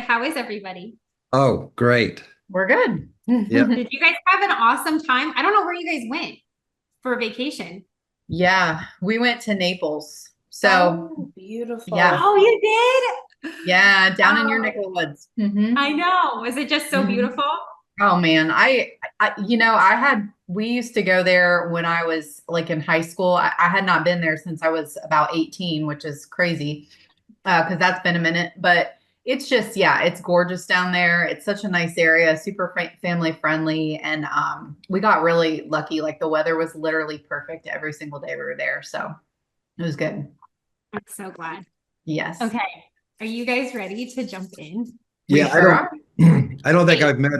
How is everybody? Oh, great. We're good. Yeah. Did you guys have an awesome time? I don't know where you guys went for vacation. Yeah, we went to Naples. So, Oh, yeah, beautiful. Oh, you did? yeah, down in your Oh, neck of the woods. I know. Was it just so Mhm. beautiful? Oh man, we used to go there when I was like in high school. I had not been there since I was about 18, which is crazy because that's been a minute. But it's just, yeah, it's gorgeous down there. It's such a nice area, super family friendly. And we got really lucky. Like the weather was literally perfect every single day we were there. So it was good. I'm so glad. Yes, Okay. Are you guys ready to jump in? we Yeah, I sure are. don't I don't think Okay. I've met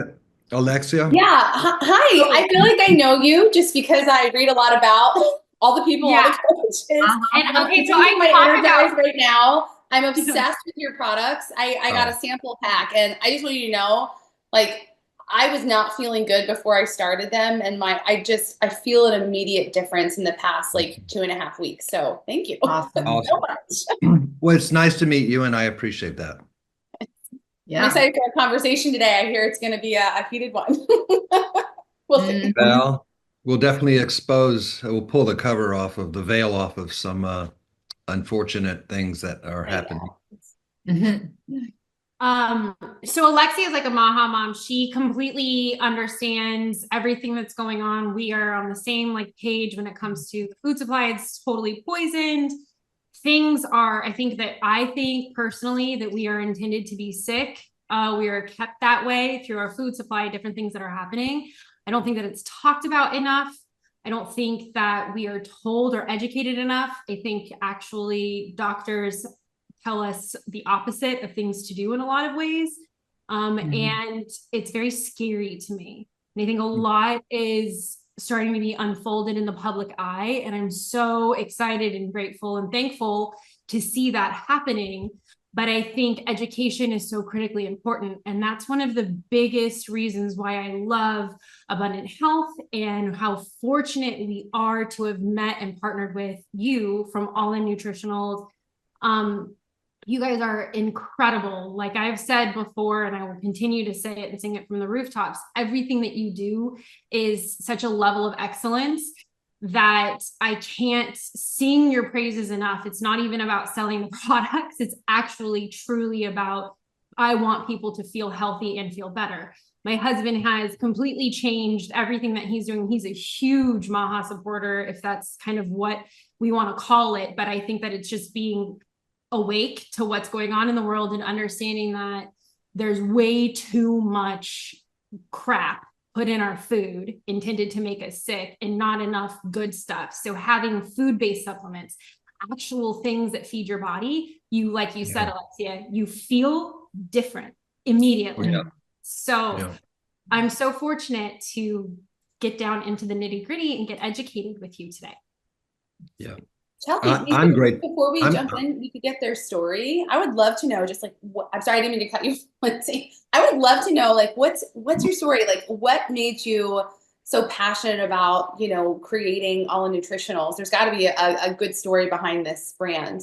Alexia. Yeah. Hi. So, I feel like I know you just because I read a lot about all the people, all yeah. the coaches. Uh-huh. And okay, It's so something I my talk about energize right now. I'm obsessed with your products. I got a Oh, sample pack and I just want you to know, like, I was not feeling good before I started them. And I feel an immediate difference in the past like 2.5 weeks. So thank you Awesome. so awesome. much. Well, it's nice to meet you, and I appreciate that. I'm Yeah. excited for our conversation today. I hear it's going to be a heated one. We'll see. Mhm. Well, we'll pull the cover off of the veil off of some unfortunate things that are I happening. know. Mhm. Um, so Alexia is like a Maha mom. She completely understands everything that's going on. We are on the same like page when it comes to the food supply. It's totally poisoned. I think personally that we are intended to be sick. We are kept that way through our food supply, different things that are happening. I don't think that it's talked about enough. I don't think that we are told or educated enough. I think actually doctors tell us the opposite of things to do in a lot of ways. Mhm. And it's very scary to me. And I think a lot is starting to be unfolded in the public eye. And I'm so excited and grateful and thankful to see that happening. But I think education is so critically important. And that's one of the biggest reasons why I love Abundant Health and how fortunate we are to have met and partnered with you from All In Nutritionals. Um, you guys are incredible. Like I've said before, and I will continue to say it and sing it from the rooftops, everything that you do is such a level of excellence that I can't sing your praises enough. It's not even about selling the products. It's actually truly about, I want people to feel healthy and feel better. My husband has completely changed everything that he's doing. He's a huge Maha supporter, if that's kind of what we want to call it. But I think that it's just being awake to what's going on in the world and understanding that there's way too much crap put in our food intended to make us sick and not enough good stuff. So having food-based supplements, actual things that feed your body, like you said, Yeah. Alexia, you feel different immediately. Yeah. So Yeah. I'm so fortunate to get down into the nitty-gritty and get educated with you today. Yeah. Chelsea, do you I'm think great. before we I'm jump in, we could get their story? I would love to know, just like, I'm sorry, I didn't mean to cut you, Lindsay. I would love to know, like, what's your story? Like, what made you so passionate about, creating All in Nutritionals? There's got to be a good story behind this brand.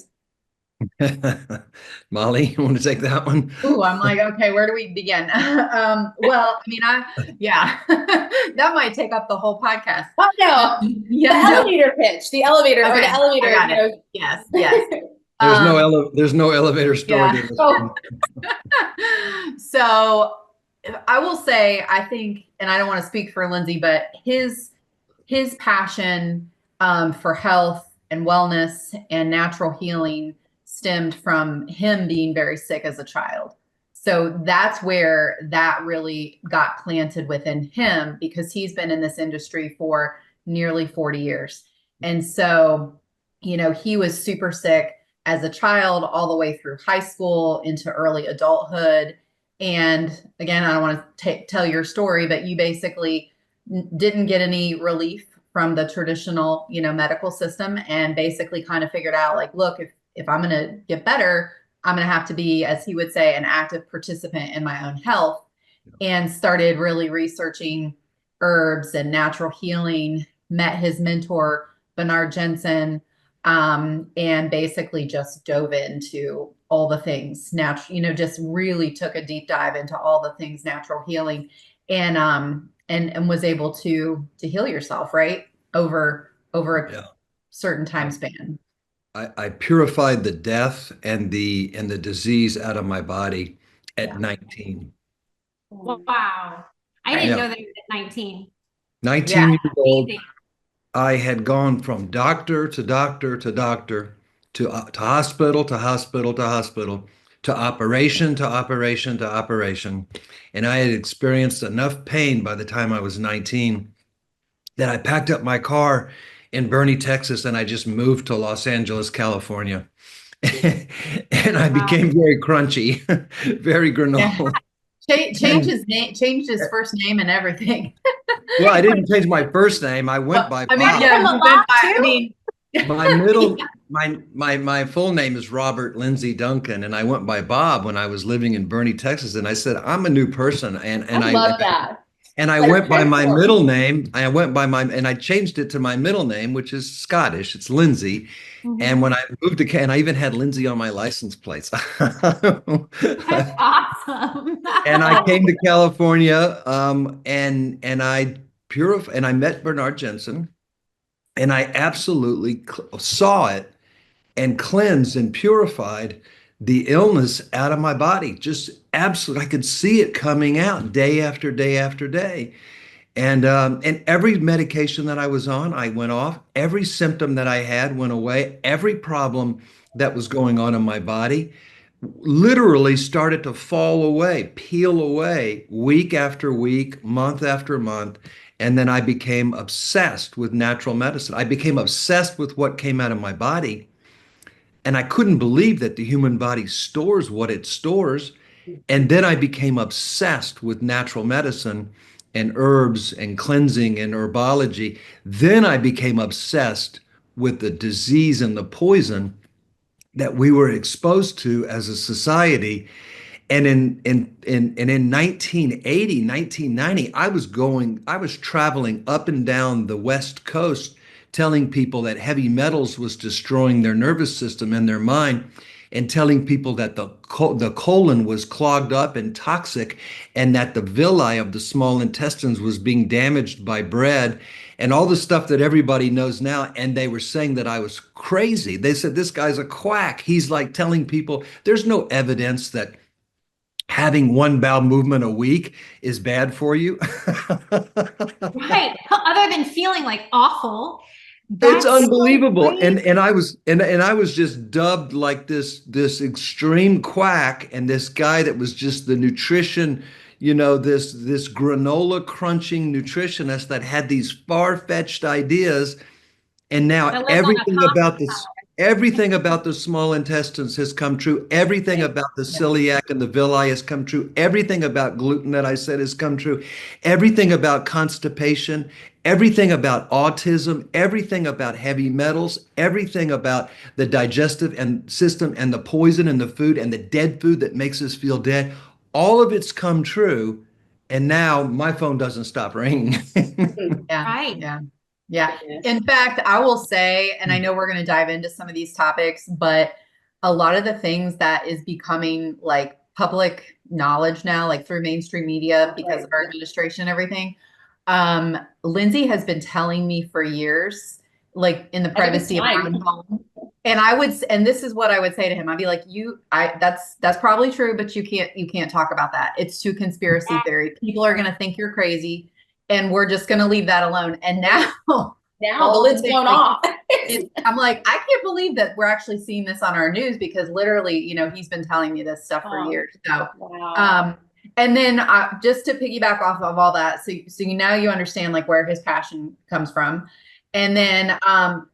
Molly, you want to take that one? Ooh, I'm like, okay, where do we begin? Well, I mean, yeah, that might take up the whole podcast. Oh no, the Yeah, no, elevator pitch, the okay, I elevator, got it. Yes, yes. Um, There's no elevator story yeah. to this Oh, one. So I will say, I think, and I don't want to speak for Lindsay, but his passion for health and wellness and natural healing stemmed from him being very sick as a child. So that's where that really got planted within him because he's been in this industry for nearly 40 years. And so, he was super sick as a child all the way through high school into early adulthood. And again, I don't want to tell your story, but you basically didn't get any relief from the traditional, medical system and basically kind of figured out like, look, if I'm going to get better, I'm going to have to be, as he would say, an active participant in my own health and started really researching herbs and natural healing, met his mentor, Bernard Jensen, and basically just dove into all the things natural, just really took a deep dive into all the things natural healing, and was able to heal yourself, right? Over a Yeah. certain time span. I purified the death and the disease out of my body at Yeah. 19. Wow. I didn't Right. know Yeah. that you were at 19. 19 Yeah. years old. Amazing. I had gone from doctor to doctor to doctor to hospital to hospital to hospital to operation to operation to operation. And I had experienced enough pain by the time I was 19 that I packed up my car in Boerne, Texas, and I just moved to Los Angeles, California. And I Wow. became very crunchy, very Yeah. granola. Change his name, changed his first name and everything. Well, I didn't change my first name. I went by I mean, Bob. yeah, From a you lot went by, I too? mean, My middle, my full name is Robert Lindsey Duncan, and I went by Bob when I was living in Boerne, Texas. And I said, I'm a new person, I love that. and I Like went by my transform. middle name. I went by my and I changed it to my middle name, which is Scottish. It's Lindsay. And Mhm. when I moved to and I even had Lindsay on my license plates. That's awesome. And I came to California, and I purified, and I met Bernard Jensen, and I absolutely saw it and cleansed and purified the illness out of my body. Just absolutely, I could see it coming out day after day after day. And every medication that I was on, I went off. Every symptom that I had went away. Every problem that was going on in my body literally started to fall away, peel away week after week, month after month. And then I became obsessed with natural medicine. I became obsessed with what came out of my body. And I couldn't believe that the human body stores what it stores. And then I became obsessed with natural medicine and herbs and cleansing and herbology. Then I became obsessed with the disease and the poison that we were exposed to as a society. And in 1980, 1990, I was traveling up and down the West Coast telling people that heavy metals was destroying their nervous system and their mind, and telling people that the colon was clogged up and toxic, and that the villi of the small intestines was being damaged by bread, and all the stuff that everybody knows now. And they were saying that I was crazy. They said, this guy's a quack. He's like telling people there's no evidence that having one bowel movement a week is bad for you. Right. Other than feeling like awful. It's That's so unbelievable. crazy. And I was just dubbed like this extreme quack, and this guy that was just the nutrition, this granola crunching nutritionist that had these far-fetched ideas. And now I lived on a coffee everything about the small intestines has come true. Everything right. about the Yeah. celiac and the villi has come true. Everything about gluten that I said has come true. Everything about constipation, everything about autism, everything about heavy metals, everything about the digestive and system and the poison in the food and the dead food that makes us feel dead. All of it's come true. And now my phone doesn't stop ringing. Yeah. Right. Yeah. Yeah. Goodness. In fact, I will say, and I know we're going to dive into some of these topics, but a lot of the things that is becoming like public knowledge now, like through mainstream media because of our administration and everything, Lindsay has been telling me for years, like in the I think it's privacy of our time. own home. And this is what I would say to him. I'd be like, that's probably true, but you can't talk about that. It's too conspiracy theory. People are going to think you're crazy, and we're just going to leave that alone. And now Now the lid's blown off. I'm like, I can't believe that we're actually seeing this on our news, because literally, he's been telling me this stuff for years. So, Wow. and then just to piggyback off of all that, so now you understand like where his passion comes from. And then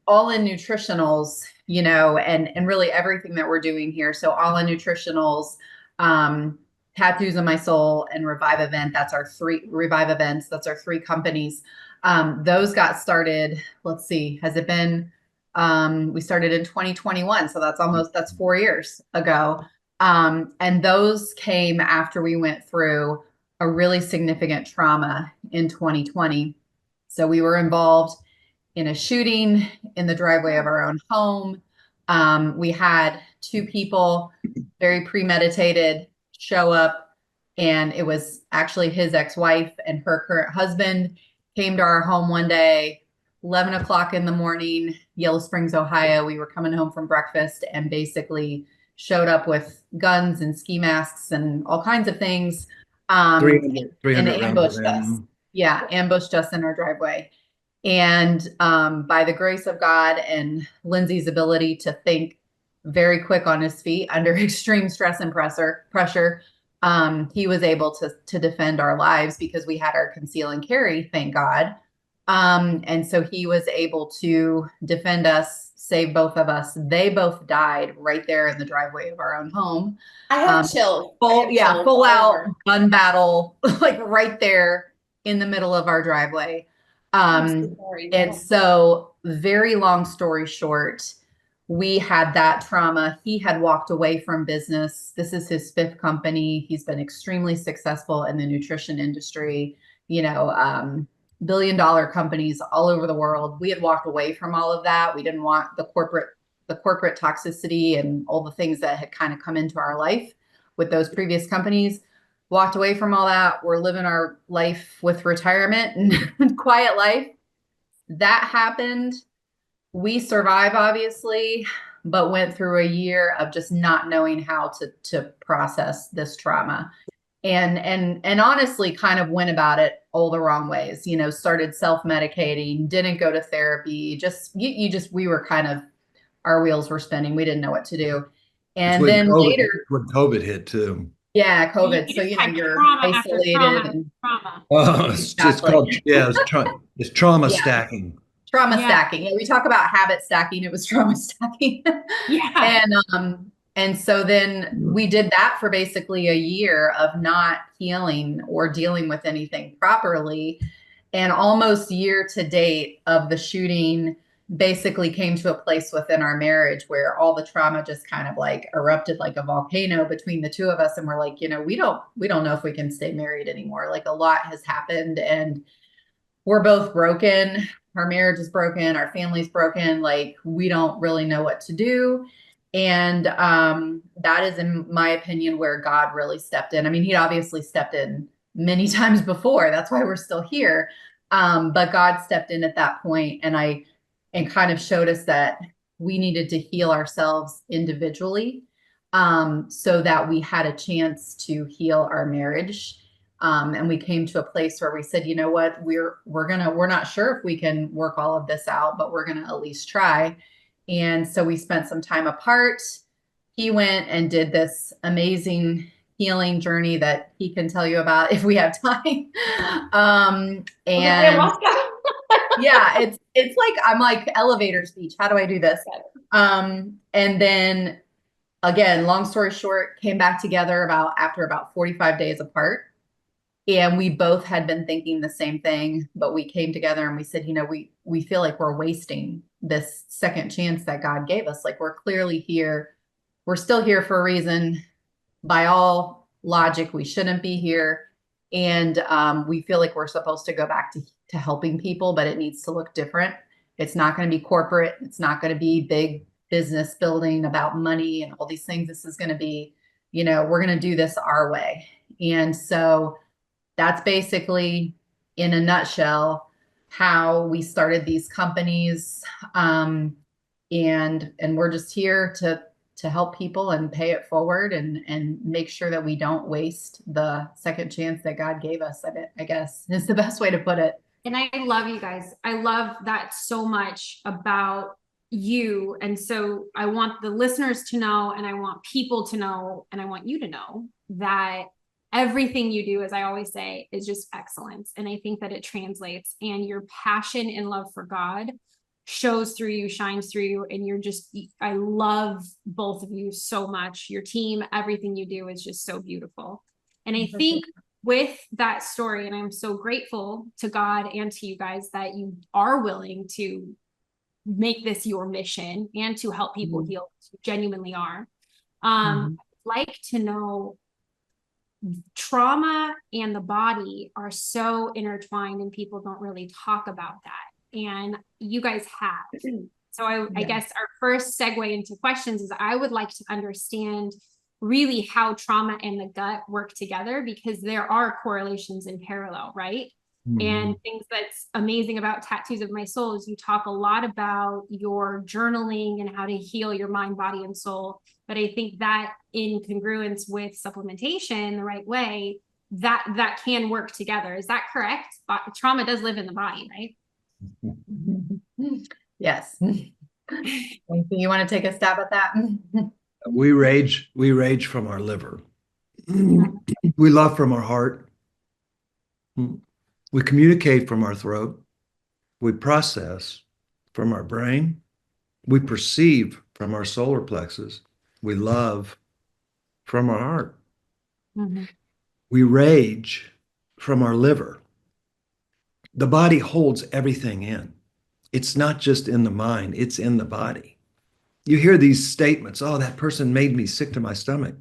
All In Nutritionals, and really everything that we're doing here. So All In Nutritionals, Tattoos of My Soul, and Revive Events. That's our three companies. Those got started, let's see, has it been, we started in 2021. So that's 4 years ago. And those came after we went through a really significant trauma in 2020. So we were involved in a shooting in the driveway of our own home. We had two people, very premeditated, show up, and it was actually his ex-wife and her current husband came to our home one day, 11 o'clock in the morning, Yellow Springs, Ohio. We were coming home from breakfast and basically showed up with guns and ski masks and all kinds of things. 300 and rounds of ambushed us. ammo. Yeah, ambushed us in our driveway. And by the grace of God and Lindsay's ability to think very quick on his feet under extreme stress and pressure, he was able to defend our lives because we had our conceal and carry, thank God. And so he was able to defend us, save both of us. They both died right there in the driveway of our own home. I have chills. Full out gun battle, like right there in the middle of our driveway. And so very long story short, we had that trauma. He had walked away from business. This is his fifth company. He's been extremely successful in the nutrition industry, billion-dollar companies all over the world. We had walked away from all of that. We didn't want the corporate toxicity and all the things that had kind of come into our life with those previous companies. Walked away from all that. We're living our life with retirement and quiet life. That happened. We survived, obviously, but went through a year of just not knowing how to process this trauma. And honestly kind of went about it all the wrong ways, started self-medicating, didn't go to therapy, we were kind of, our wheels were spinning. We didn't know what to do. And then later when COVID hit too. Yeah, COVID. So, you're isolated and trauma. Oh, it's trauma stacking. Trauma stacking. Yeah, we talk about habit stacking. It was trauma stacking. Yeah. And so then we did that for basically a year of not healing or dealing with anything properly. And almost year to date of the shooting basically came to a place within our marriage where all the trauma just kind of like erupted like a volcano between the two of us. And we're like, we don't know if we can stay married anymore. Like a lot has happened and we're both broken. Our marriage is broken. Our family's broken. Like we don't really know what to do. And that is, in my opinion, where God really stepped in. I mean, he obviously stepped in many times before. That's why we're still here. But God stepped in at that point and kind of showed us that we needed to heal ourselves individually so that we had a chance to heal our marriage. And we came to a place where we said, you know what, we're not sure if we can work all of this out, but we're going to at least try. And so we spent some time apart. He went and did this amazing healing journey that he can tell you about if we have time. Yeah, it's like, I'm like elevator speech. How do I do this? And then again, long story short, came back together after about 45 days apart. And we both had been thinking the same thing, but we came together and we said, we feel like we're wasting this second chance that God gave us. Like we're clearly here. We're still here for a reason. By all logic, we shouldn't be here. And we feel like we're supposed to go back to helping people, but it needs to look different. It's not going to be corporate. It's not going to be big business building about money and all these things. This is going to be, we're going to do this our way. And so that's basically in a nutshell how we started these companies. And we're just here to help people and pay it forward and make sure that we don't waste the second chance that God gave us. I guess is the best way to put it. And I love you guys. I love that so much about you. And so I want the listeners to know, and I want people to know, and I want you to know that everything you do, as I always say, is just excellence. And I think that it translates, and your passion and love for God shows through you, shines through you. And I love both of you so much. Your team, everything you do is just so beautiful. And I think with that story, and I'm so grateful to God and to you guys that you are willing to make this your mission and to help people heal. You genuinely are. I'd like to know, trauma and the body are so intertwined and people don't really talk about that. and you guys have. So I guess our first segue into questions is I would like to understand really how trauma and the gut work together, because there are correlations in parallel, right? And things that's amazing about Tattoos of My Soul is you talk a lot about your journaling and how to heal your mind, body, and soul. But I think that in congruence with supplementation the right way, that can work together. Is that correct? Trauma does live in the body, right? Yes. You want to take a stab at that? We rage from our liver. We love from our heart. We communicate from our throat. We process from our brain. We perceive from our solar plexus. We love from our heart. We rage from our liver. The body holds everything in. It's not just in the mind, it's in the body. You hear these statements, oh, that person made me sick to my stomach.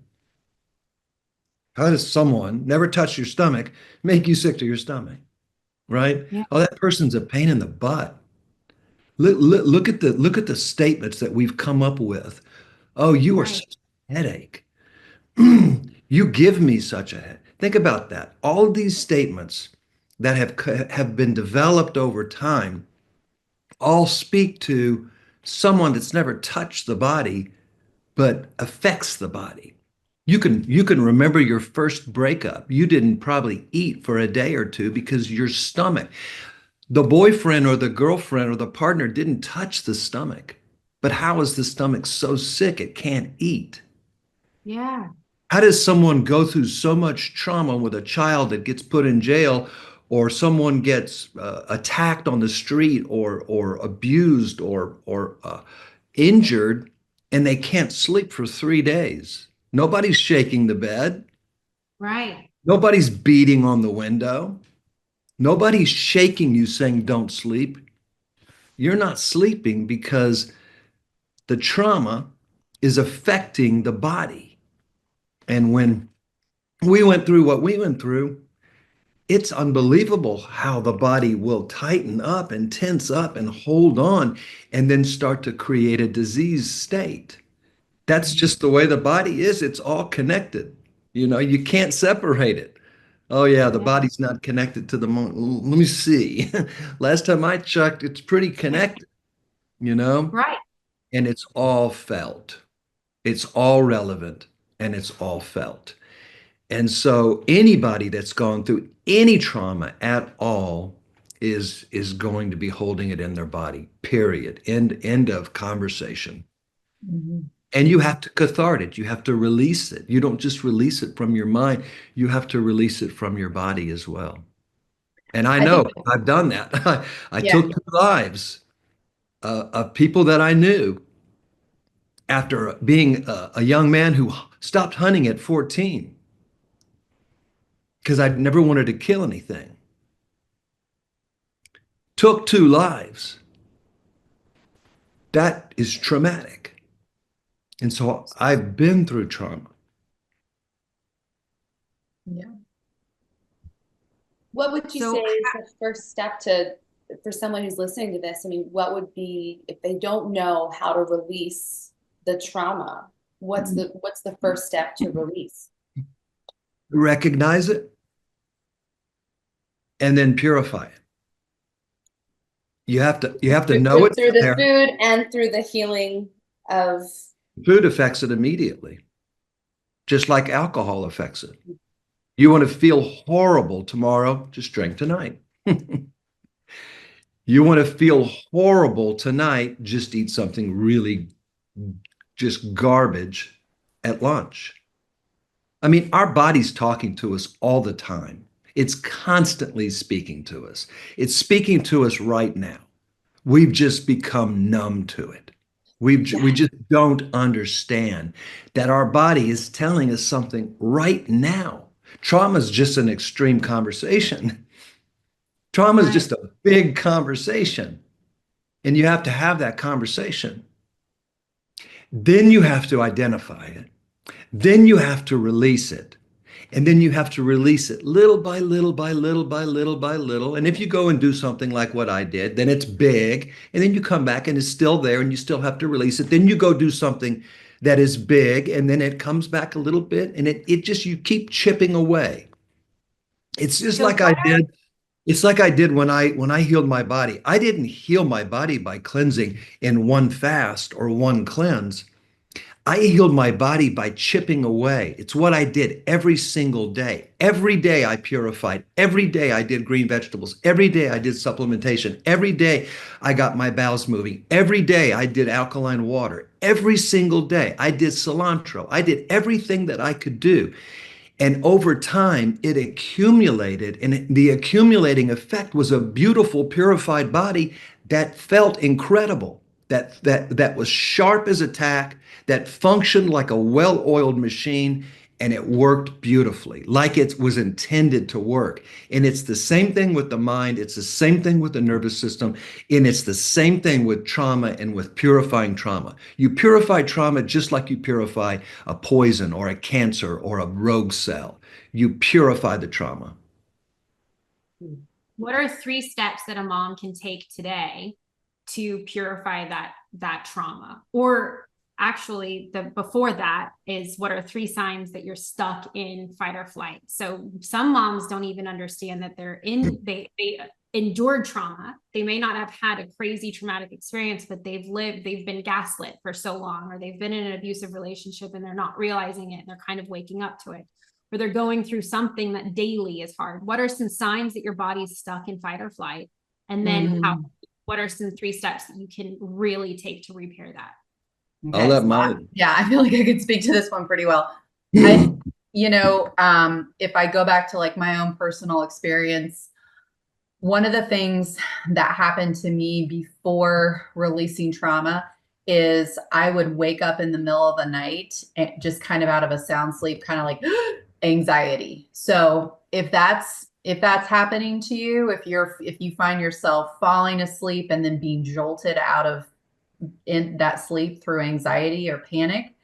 How does someone never touch your stomach make you sick to your stomach? Right? Yeah. Oh, that person's a pain in the butt. Look at the statements that we've come up with. Oh, you are such a headache. You give me such a headache. Think about that. All of these statements that have been developed over time all speak to someone that's never touched the body, but affects the body. You can remember your first breakup. You didn't probably eat for a day or two because your stomach, the boyfriend or the girlfriend or the partner didn't touch the stomach. But how is the stomach so sick it can't eat? Yeah. How does someone go through so much trauma with a child that gets put in jail, or someone gets attacked on the street, or abused, or injured, and they can't sleep for 3 days? Nobody's shaking the bed. Right. Nobody's beating on the window. Nobody's shaking you saying, don't sleep. You're not sleeping because the trauma is affecting the body. And when we went through what we went through, it's unbelievable how the body will tighten up and tense up and hold on and then start to create a disease state. That's just the way the body is. It's all connected. You can't separate it. Oh yeah, the body's not connected to the mind. Let me see. Last time I checked, it's pretty connected, Right. and it's all felt. It's all relevant and it's all felt. And so anybody that's gone through any trauma at all is going to be holding it in their body, period. End of conversation. And you have to cathartic. You have to release it. You don't just release it from your mind. You have to release it from your body as well. And I know I've done that. I took 2 lives of people that I knew after being a young man who stopped hunting at 14 because I never wanted to kill anything. Took 2 lives. That is traumatic. And so I've been through trauma. Yeah. What would you say is the first step for someone who's listening to this? I mean, what would be, if they don't know how to release the trauma, what's the first step to release? Recognize it and then purify it. You have to know it through the food and through the healing of food affects it immediately, just like alcohol affects it. You want to feel horrible tomorrow, just drink tonight. You want to feel horrible tonight, just eat something really just garbage at lunch. I mean, our body's talking to us all the time. It's constantly speaking to us. It's speaking to us right now. We've just become numb to it. We just don't understand that our body is telling us something right now. Trauma is just an extreme conversation. Trauma is just a big conversation. And you have to have that conversation. Then you have to identify it. Then you have to release it. And then you have to release it little by little by little by little by little. And if you go and do something like what I did, then it's big. And then you come back and it's still there and you still have to release it. Then you go do something that is big and then it comes back a little bit and it just, you keep chipping away. It's just So like I did. It's like I did when I healed my body. I didn't heal my body by cleansing in one fast or one cleanse. I healed my body by chipping away. It's what I did every single day. Every day I purified. Every day I did green vegetables. Every day I did supplementation. Every day I got my bowels moving. Every day I did alkaline water. Every single day I did cilantro. I did everything that I could do. And over time, it accumulated, and the accumulating effect was a beautiful, purified body that felt incredible, that was sharp as a tack, that functioned like a well-oiled machine, and it worked beautifully, like it was intended to work. And it's the same thing with the mind, it's the same thing with the nervous system, and it's the same thing with trauma and with purifying trauma. You purify trauma just like you purify a poison or a cancer or a rogue cell. You purify the trauma. what are 3 steps that a mom can take today to purify that trauma? Or actually, the before that is, what are 3 signs that you're stuck in fight or flight? So some moms don't even understand that they endured trauma. They may not have had a crazy traumatic experience, but they've been gaslit for so long, or they've been in an abusive relationship and they're not realizing it and they're kind of waking up to it, or they're going through something that daily is hard. What are some signs that your body's stuck in fight or flight? And then what are some 3 steps that you can really take to repair that? Okay, I'll let Molly. I feel like I could speak to this one pretty well. If I go back to like my own personal experience, one of the things that happened to me before releasing trauma is I would wake up in the middle of the night and just kind of out of a sound sleep, kind of like anxiety. So if that's happening to you, if you find yourself falling asleep and then being jolted out of in that sleep through anxiety or panic,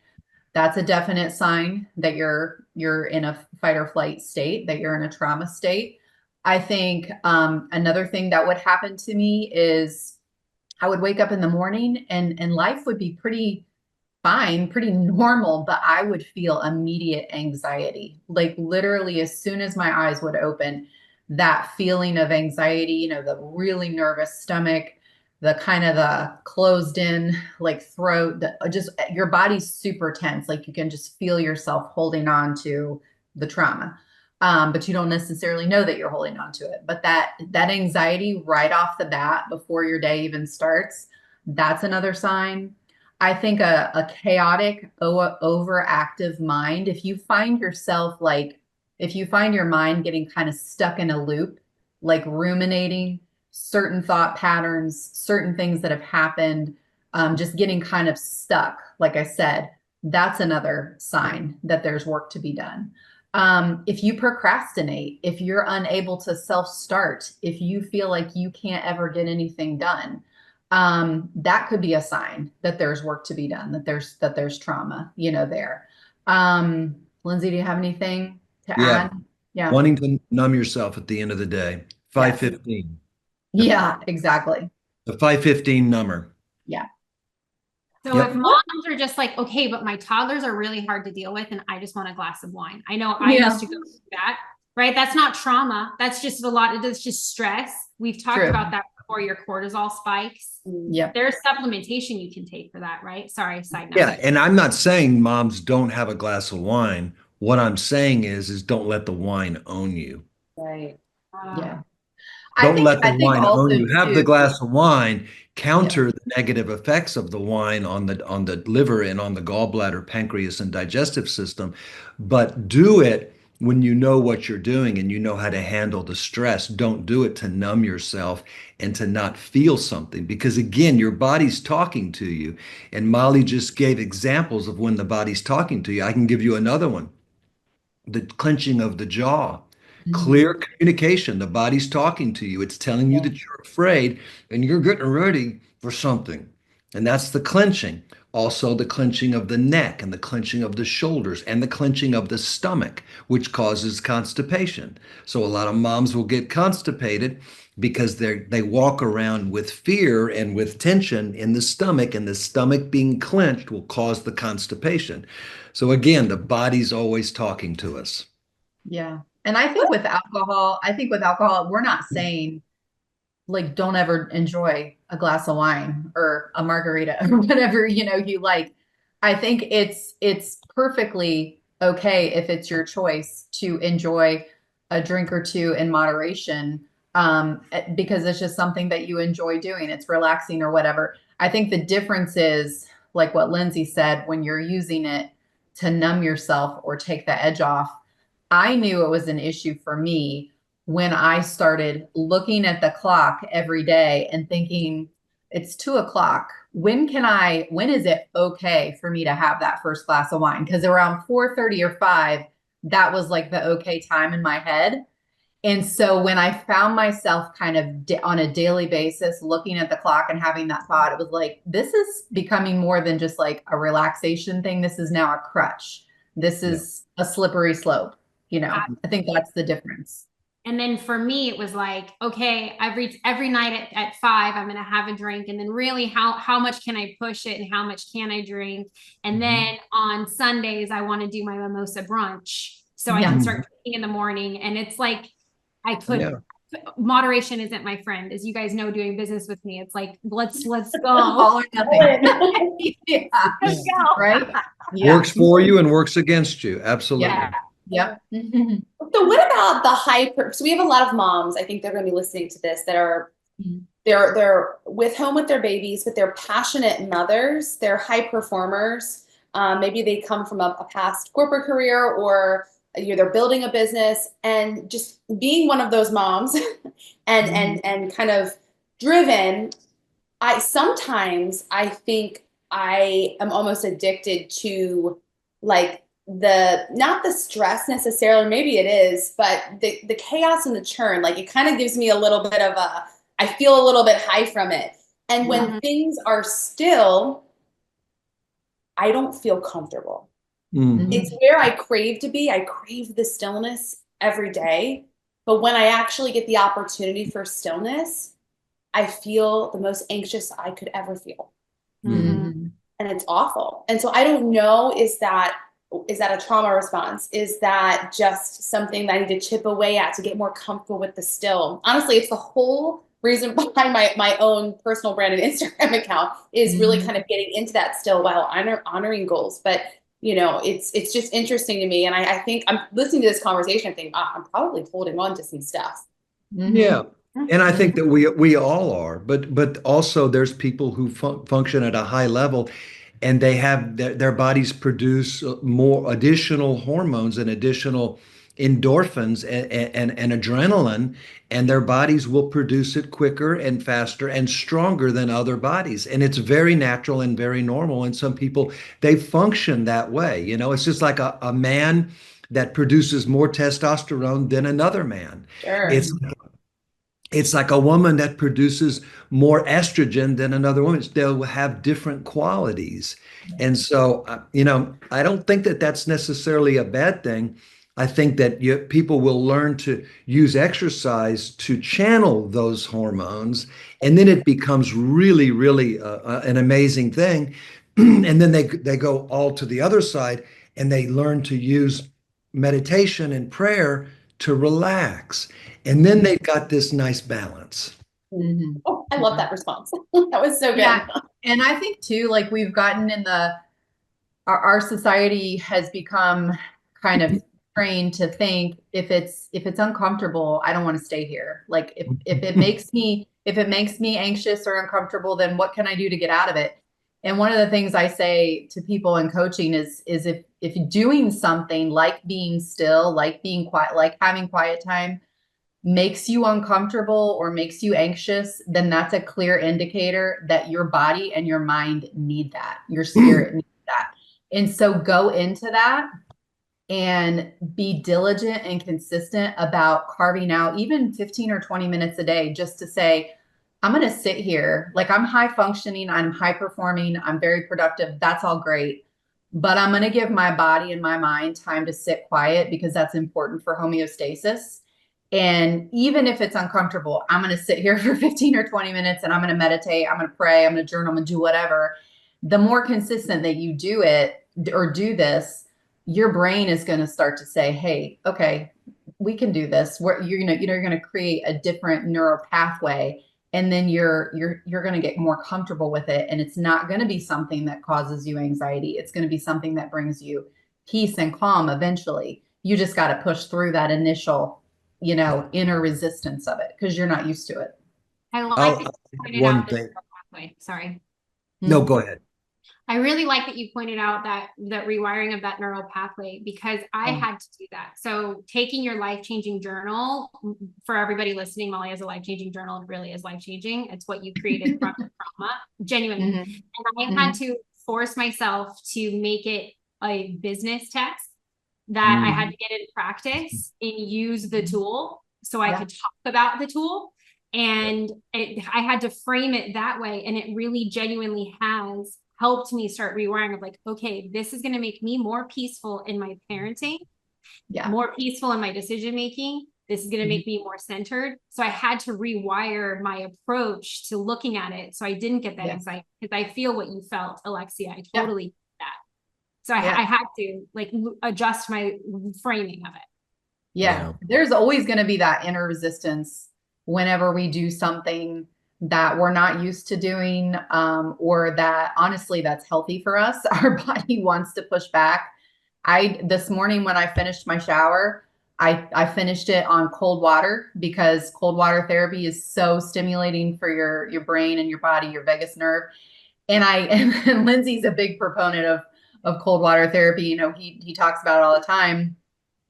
that's a definite sign that you're in a fight or flight state, that you're in a trauma state. I think another thing that would happen to me is I would wake up in the morning and life would be pretty fine, pretty normal, but I would feel immediate anxiety. Like literally as soon as my eyes would open, that feeling of anxiety, the really nervous stomach, the kind of the closed in like throat, just your body's super tense. Like you can just feel yourself holding on to the trauma. But you don't necessarily know that you're holding on to it. But that anxiety right off the bat before your day even starts, that's another sign. I think a chaotic, overactive mind, if you find your mind getting kind of stuck in a loop, like ruminating certain thought patterns, certain things that have happened, just getting kind of stuck, like I said, that's another sign that there's work to be done. If you procrastinate, if you're unable to self-start, if you feel like you can't ever get anything done, that could be a sign that there's work to be done, that there's trauma, there. Lindsay, do you have anything to add? Yeah. Wanting to numb yourself at the end of the day. 5:15. Yeah, exactly. The 5:15 number. Yeah. So if moms are just like, okay, but my toddlers are really hard to deal with and I just want a glass of wine. I know I used to go through that, right? That's not trauma. That's just it's just stress. We've talked about that before, your cortisol spikes. Yeah. There's supplementation you can take for that, right? Sorry, side note. Yeah, and I'm not saying moms don't have a glass of wine. What I'm saying is don't let the wine own you. Right. Yeah. Don't let the wine own you. Have the glass of wine, counter the negative effects of the wine on the liver and on the gallbladder, pancreas, and digestive system, but do it when you know what you're doing and you know how to handle the stress. Don't do it to numb yourself and to not feel something, because again, your body's talking to you. And Molly just gave examples of when the body's talking to you. I can give you another one. The clenching of the jaw. Clear communication. The body's talking to you. It's telling you that you're afraid and you're getting ready for something. And that's the clenching. Also, the clenching of the neck and the clenching of the shoulders and the clenching of the stomach, which causes constipation. So, a lot of moms will get constipated because they walk around with fear and with tension in the stomach, and the stomach being clenched will cause the constipation. So, again, the body's always talking to us. Yeah. And I think with alcohol, we're not saying like don't ever enjoy a glass of wine or a margarita or whatever, you like. I think it's perfectly okay if it's your choice to enjoy a drink or two in moderation, because it's just something that you enjoy doing. It's relaxing or whatever. I think the difference is like what Lindsay said, when you're using it to numb yourself or take the edge off. I knew it was an issue for me when I started looking at the clock every day and thinking, it's 2 o'clock. When is it okay for me to have that first glass of wine? Because around 4:30 or 5, that was like the okay time in my head. And so when I found myself kind of on a daily basis looking at the clock and having that thought, it was like, this is becoming more than just like a relaxation thing. This is now a crutch. This is a slippery slope. I think that's the difference. And then for me, it was like, okay, every night at 5, I'm gonna have a drink. And then really how much can I push it and how much can I drink? And then on Sundays, I want to do my mimosa brunch so I can start drinking in the morning. And it's like I could Yeah. moderation isn't my friend, as you guys know, doing business with me. It's like let's go. All or nothing. Yeah. Let's go. Right? Yeah. Works for you and works against you. Absolutely. Yeah. So what about the hyper? So we have a lot of moms, I think they're going to be listening to this, that are they're with home with their babies, but they're passionate mothers, they're high performers. Maybe they come from a past corporate career, or they're building a business, and just being one of those moms and kind of driven. I think I am almost addicted to like not the stress necessarily, maybe it is, but the chaos and the churn. Like it kind of gives me a little bit of I feel a little bit high from it. And when things are still, I don't feel comfortable. It's where I crave to be. I crave the stillness every day. But when I actually get the opportunity for stillness, I feel the most anxious I could ever feel. And it's awful. And so I don't know, is that a trauma response? Is that just something that I need to chip away at to get more comfortable with the still? Honestly, it's the whole reason behind my own personal branded Instagram account is really kind of getting into that still while honoring goals. But it's just interesting to me. And I think I'm listening to this conversation, I think, I'm probably holding on to some stuff. Yeah. And I think that we all are, but also there's people who function at a high level, and they have their bodies produce more additional hormones and additional endorphins and adrenaline, and their bodies will produce it quicker and faster and stronger than other bodies. And it's very natural and very normal. And some people, they function that way. It's just like a man that produces more testosterone than another man. Sure. It's like a woman that produces more estrogen than another woman. They'll have different qualities. And so, I don't think that that's necessarily a bad thing. I think that people will learn to use exercise to channel those hormones, and then it becomes really, really an amazing thing. And then they go all to the other side, and they learn to use meditation and prayer to relax. And then they've got this nice balance. Oh, I love that response. That was so good. Yeah. And I think too, like we've gotten our society has become kind of trained to think if it's uncomfortable, I don't want to stay here. Like if it makes me anxious or uncomfortable, then what can I do to get out of it? And one of the things I say to people in coaching is if doing something like being still, like being quiet, like having quiet time makes you uncomfortable or makes you anxious, then that's a clear indicator that your body and your mind need that. Your spirit needs that. And so go into that and be diligent and consistent about carving out even 15 or 20 minutes a day just to say, I'm going to sit here. Like, I'm high functioning, I'm high performing, I'm very productive. That's all great. But I'm going to give my body and my mind time to sit quiet, because that's important for homeostasis. And even if it's uncomfortable, I'm going to sit here for 15 or 20 minutes and I'm going to meditate. I'm going to pray. I'm going to journal. I'm going to do whatever. The more consistent that you do it or do this, your brain is going to start to say, hey, okay, we can do this. You're going to create a different neural pathway, and then you're going to get more comfortable with it. And it's not going to be something that causes you anxiety. It's going to be something that brings you peace and calm eventually. You just got to push through that initial, inner resistance of it, because you're not used to it. I like I'll that you pointed one out the thing. neural pathway. Sorry. No, go ahead. I really like that you pointed out that rewiring of that neural pathway, because I had to do that. So taking your life-changing journal, for everybody listening, Molly has a life-changing journal. It really is life-changing. It's what you created from the trauma, genuinely. And I had to force myself to make it a business text that I had to get in practice and use the tool so I could talk about the tool. And I had to frame it that way. And it really genuinely has helped me start rewiring of like, okay, this is going to make me more peaceful in my parenting, more peaceful in my decision-making. This is going to make me more centered. So I had to rewire my approach to looking at it, so I didn't get that anxiety, because I feel what you felt, Alexia. I totally get that. So I had to like adjust my framing of it. Yeah. There's always going to be that inner resistance whenever we do something that we're not used to doing, or that honestly, that's healthy for us. Our body wants to push back. This morning when I finished my shower, I finished it on cold water, because cold water therapy is so stimulating for your brain and your body, your vagus nerve. And and Lindsay's a big proponent of cold water therapy. He talks about it all the time.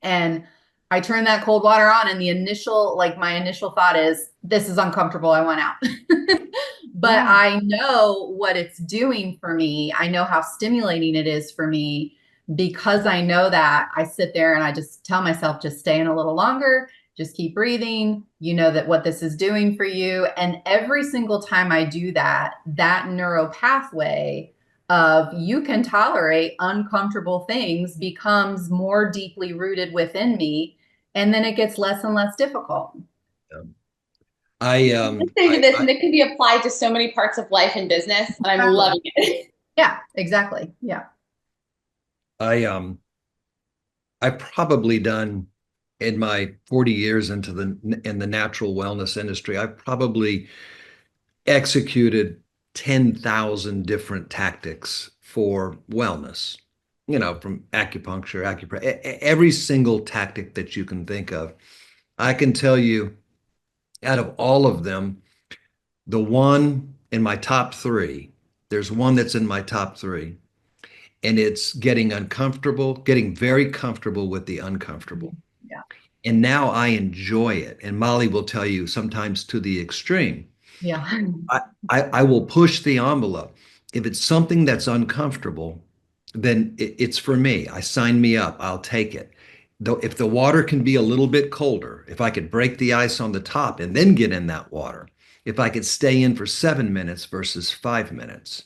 And I turned that cold water on, and my initial thought is, this is uncomfortable. I want out. But I know what it's doing for me. I know how stimulating it is for me. Because I know that, I sit there and I just tell myself, just stay in a little longer, just keep breathing. You know that what this is doing for you. And every single time I do that, that neural pathway of you can tolerate uncomfortable things becomes more deeply rooted within me. And then it gets less and less difficult. Say this, and it can be applied to so many parts of life and business, and I'm loving it. Yeah, exactly. Yeah. I've probably done, in my 40 years in the natural wellness industry, I've probably executed 10,000 different tactics for wellness, from acupuncture, acupressure, every single tactic that you can think of. I can tell you, out of all of them, the one in my top three, there's one that's in my top three, and it's getting very comfortable with the uncomfortable. Yeah. And now I enjoy it. And Molly will tell you, sometimes to the extreme. Yeah. I will push the envelope. If it's something that's uncomfortable, then it's for me. Sign me up. I'll take it. Though if the water can be a little bit colder, if I could break the ice on the top and then get in that water, if I could stay in for 7 minutes versus 5 minutes,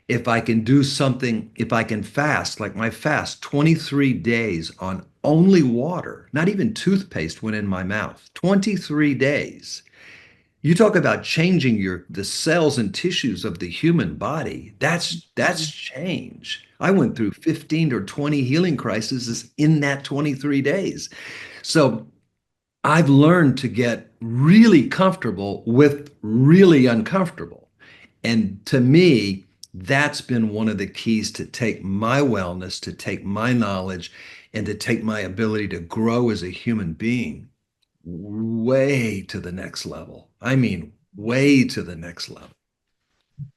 if I can do something, if I can fast, like my fast, 23 days on only water, not even toothpaste went in my mouth, 23 days. You talk about changing the cells and tissues of the human body. That's change. I went through 15 or 20 healing crises in that 23 days. So I've learned to get really comfortable with really uncomfortable. And to me, that's been one of the keys to take my wellness, to take my knowledge, and to take my ability to grow as a human being way to the next level. I mean, way to the next level.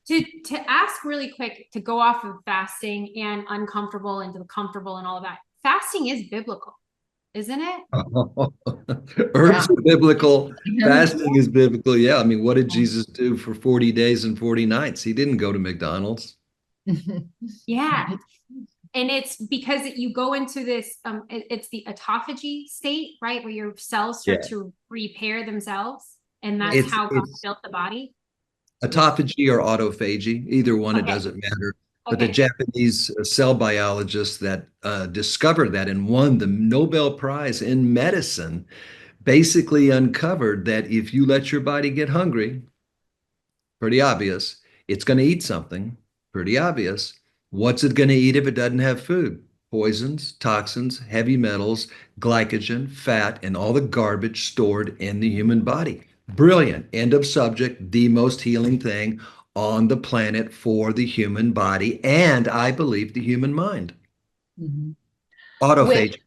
To ask really quick, to go off of fasting and uncomfortable and the comfortable and all of that, fasting is biblical, isn't it? Herbs are biblical. Fasting is biblical. Yeah. I mean, what did Jesus do for 40 days and 40 nights? He didn't go to McDonald's. Yeah. And it's because you go into this, it's the autophagy state, right? Where your cells start to repair themselves. And that's It's how God built the body? autophagy or autophagy, either one, it Okay. doesn't matter. But the Okay. Japanese cell biologists that discovered that and won the Nobel Prize in medicine basically uncovered that if you let your body get hungry, pretty obvious, it's going to eat something, pretty obvious. What's it going to eat if it doesn't have food? Poisons, toxins, heavy metals, glycogen, fat, and all the garbage stored in the human body. Brilliant. End of subject. The most healing thing on the planet for the human body and I believe the human mind. Mm-hmm. Autophagy.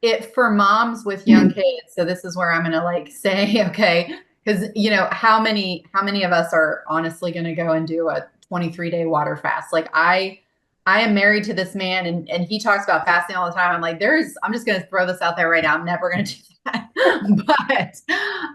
It for moms with young kids. So this is where I'm going to like say, okay, because how many of us are honestly going to go and do a 23-day water fast? Like I am married to this man and he talks about fasting all the time. I'm like, I'm just going to throw this out there right now. I'm never going to do that, but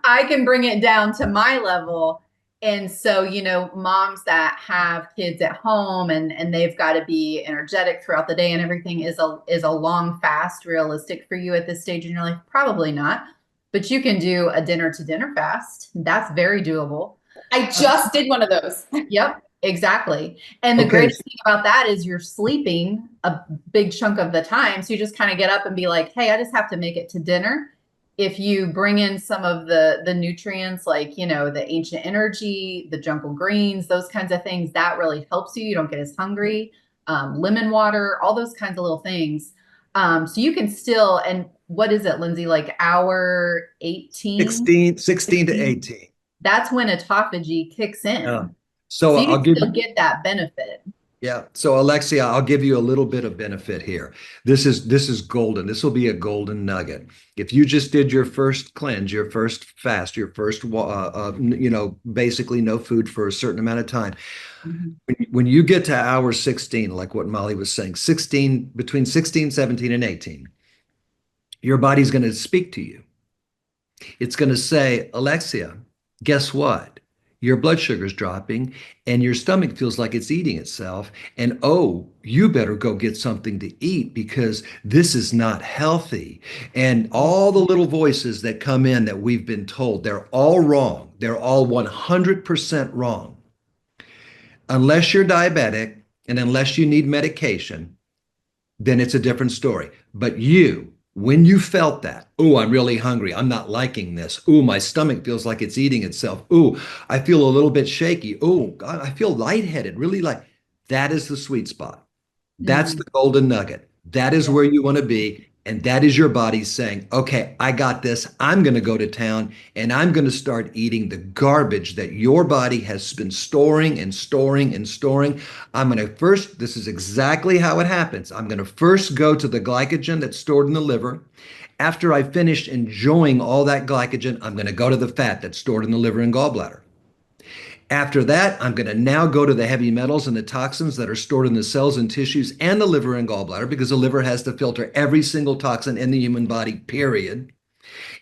I can bring it down to my level. And so, moms that have kids at home and they've got to be energetic throughout the day and everything, is a long fast realistic for you at this stage in your life? Probably not, but you can do a dinner to dinner fast. That's very doable. I just did one of those. Yep, exactly. And the greatest thing about that is you're sleeping a big chunk of the time. So you just kind of get up and be like, hey, I just have to make it to dinner. If you bring in some of the nutrients, like, the ancient energy, the jungle greens, those kinds of things, that really helps you. You don't get as hungry. Lemon water, all those kinds of little things. So you can still, and what is it, Lindsay, like hour 18? 16 to 18. That's when autophagy kicks in. So you I'll can still get that benefit. Yeah. So Alexia, I'll give you a little bit of benefit here. This is golden. This will be a golden nugget. If you just did your first cleanse, your first fast, your first, basically no food for a certain amount of time. Mm-hmm. When you get to hour 16, like what Molly was saying, between 16, 17, and 18, your body's going to speak to you. It's going to say, Alexia, guess what? Your blood sugar's dropping and your stomach feels like it's eating itself. And oh, you better go get something to eat because this is not healthy. And all the little voices that come in that we've been told, they're all wrong. They're all 100% wrong. Unless you're diabetic and unless you need medication, then it's a different story. But when you felt that, oh, I'm really hungry, I'm not liking this. Oh, my stomach feels like it's eating itself. Oh, I feel a little bit shaky. Oh, God, I feel lightheaded, really that is the sweet spot. That's the golden nugget. That is where you want to be. And that is your body saying, okay, I got this. I'm going to go to town and I'm going to start eating the garbage that your body has been storing and storing and storing. This is exactly how it happens. I'm going to first go to the glycogen that's stored in the liver. After I finish enjoying all that glycogen, I'm going to go to the fat that's stored in the liver and gallbladder. After that, I'm going to now go to the heavy metals and the toxins that are stored in the cells and tissues and the liver and gallbladder, because the liver has to filter every single toxin in the human body, period.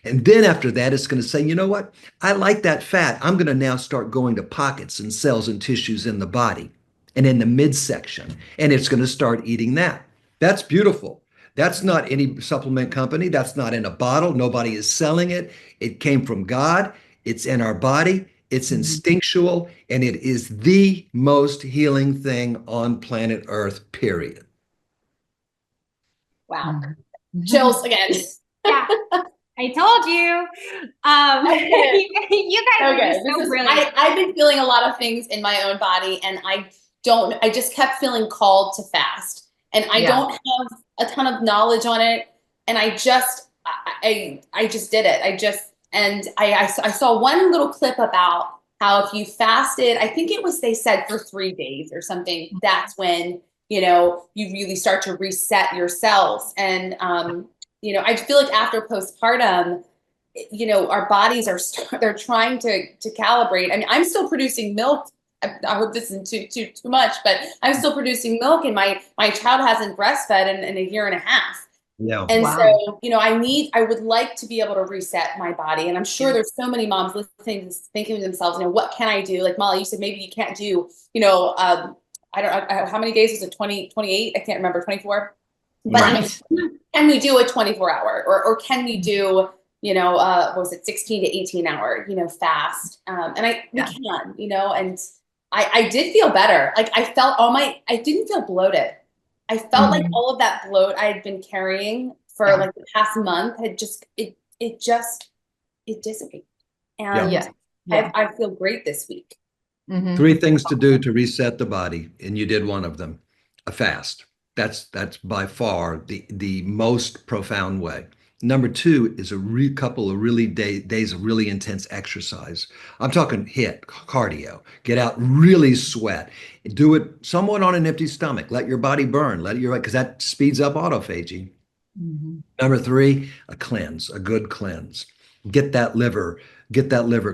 And then after that, it's going to say, you know what? I like that fat. I'm going to now start going to pockets and cells and tissues in the body and in the midsection. And it's going to start eating that. That's beautiful. That's not any supplement company. That's not in a bottle. Nobody is selling it. It came from God. It's in our body. It's instinctual, and it is the most healing thing on planet Earth, period. Wow. Chills again. Yeah. I told you. You guys are just so brilliant. I've been feeling a lot of things in my own body, and I just kept feeling called to fast. And I don't have a ton of knowledge on it. And I just did it. I saw one little clip about how if you fasted, I think they said for 3 days or something, that's when, you really start to reset your cells. And, I feel like after postpartum, our bodies they're trying to calibrate. I mean, I'm still producing milk. I hope this isn't too much, but I'm still producing milk, and my child hasn't breastfed in a year and a half. Yeah. And so, I would like to be able to reset my body. And I'm sure there's so many moms listening, thinking to themselves, what can I do? Like Molly, you said, maybe you can't do, I don't know, how many days was it? 28? I can't remember, 24. But can we do a 24-hour or can we do, what was it, 16 to 18 hour, fast. And we can, and I did feel better. Like I felt I didn't feel bloated. I felt like all of that bloat I had been carrying for like the past month had just, it dissipated. And I feel great this week. 3 things to do to reset the body, and you did one of them, a fast. That's by far the most profound way. Number 2 is a couple of really days of really intense exercise. I'm talking HIIT, cardio. Get out, really sweat. Do it somewhat on an empty stomach. Let your body burn. Because that speeds up autophagy. Number 3, a cleanse, a good cleanse. Get that liver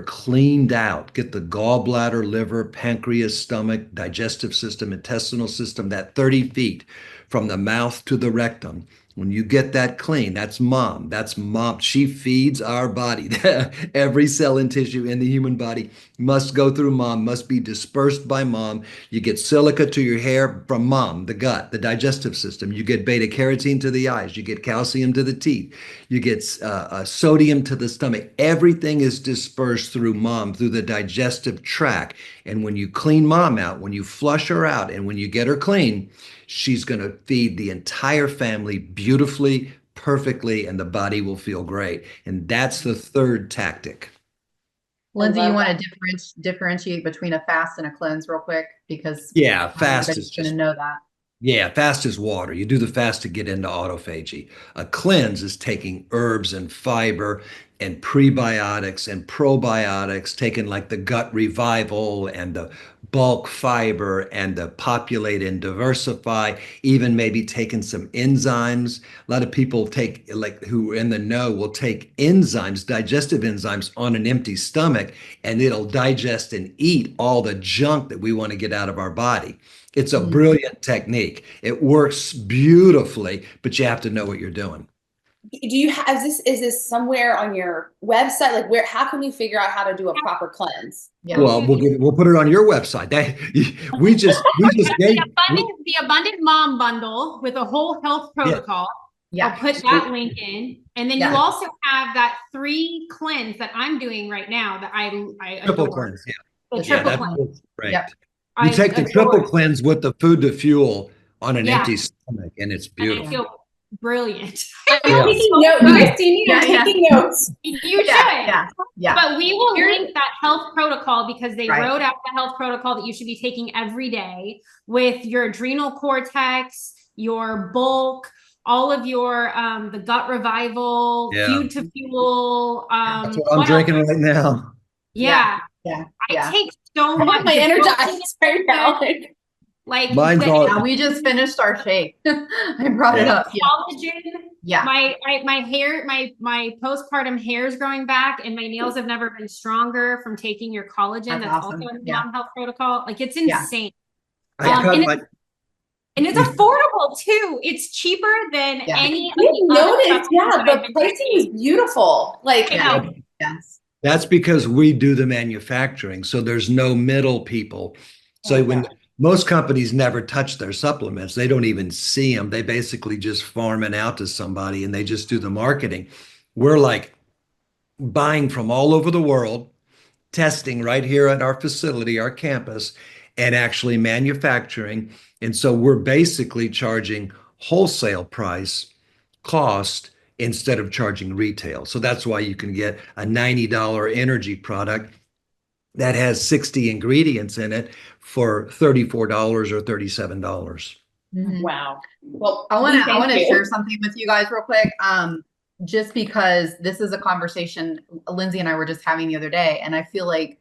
cleaned out. Get the gallbladder, liver, pancreas, stomach, digestive system, intestinal system, that 30 feet from the mouth to the rectum. When you get that clean, that's mom. She feeds our body. Every cell and tissue in the human body must go through mom, must be dispersed by mom. You get silica to your hair from mom, the gut, the digestive system. You get beta carotene to the eyes. You get calcium to the teeth. You get sodium to the stomach. Everything is dispersed through mom, through the digestive tract. And when you clean mom out, when you flush her out, and when you get her clean, she's going to feed the entire family beautifully, perfectly, and the body will feel great. And that's the 3rd tactic. Lindsay, you want to differentiate between a fast and a cleanse real quick? Because fast is going to know that. Fast is water. You do the fast to get into autophagy. A cleanse is taking herbs and fiber and prebiotics and probiotics, taking like the gut revival and the bulk fiber and the populate and diversify, even maybe taking some enzymes. A lot of people take, like who are in the know, will take enzymes, digestive enzymes on an empty stomach, and it'll digest and eat all the junk that we want to get out of our body. It's a brilliant technique. It works beautifully, but you have to know what you're doing. Do you have is this somewhere on your website? Like how can we figure out how to do a proper cleanse? Yeah. Well, we'll put it on your website. We just gave the Abundant Mom bundle with a whole health protocol. Yeah. I'll put that link in. And then you also have that 3 cleanse that I'm doing right now that I triple adore. Cleanse. The triple cleanse. Right. Yep. You take the triple cleanse with the food to fuel on an empty stomach, and it's beautiful. And I feel brilliant. I'm taking notes. Christine, I'm taking notes. You should. Yeah. But we will link that health protocol because they wrote out the health protocol that you should be taking every day with your adrenal cortex, your bulk, all of your the gut revival, food to fuel. That's what I'm drinking right now. Yeah. I take so much. My energized right now. Like we just finished our shake. I brought it up. Collagen. Yeah. My hair, my postpartum hair is growing back, and my nails have never been stronger from taking your collagen. That's awesome. Also in the mom health protocol. Like it's insane. And it's affordable too. It's cheaper than any. The pricing is beautiful. Like that's because we do the manufacturing, so there's no middle people. So when most companies never touch their supplements, they don't even see them. They basically just farm it out to somebody, and they just do the marketing. We're like buying from all over the world, testing right here at our facility, our campus, and actually manufacturing. And so we're basically charging wholesale price cost instead of charging retail. So that's why you can get a $90 energy product that has 60 ingredients in it for $34 or $37. Mm-hmm. Wow. Well, I want to share something with you guys real quick. Just because this is a conversation Lindsay and I were just having the other day, and I feel like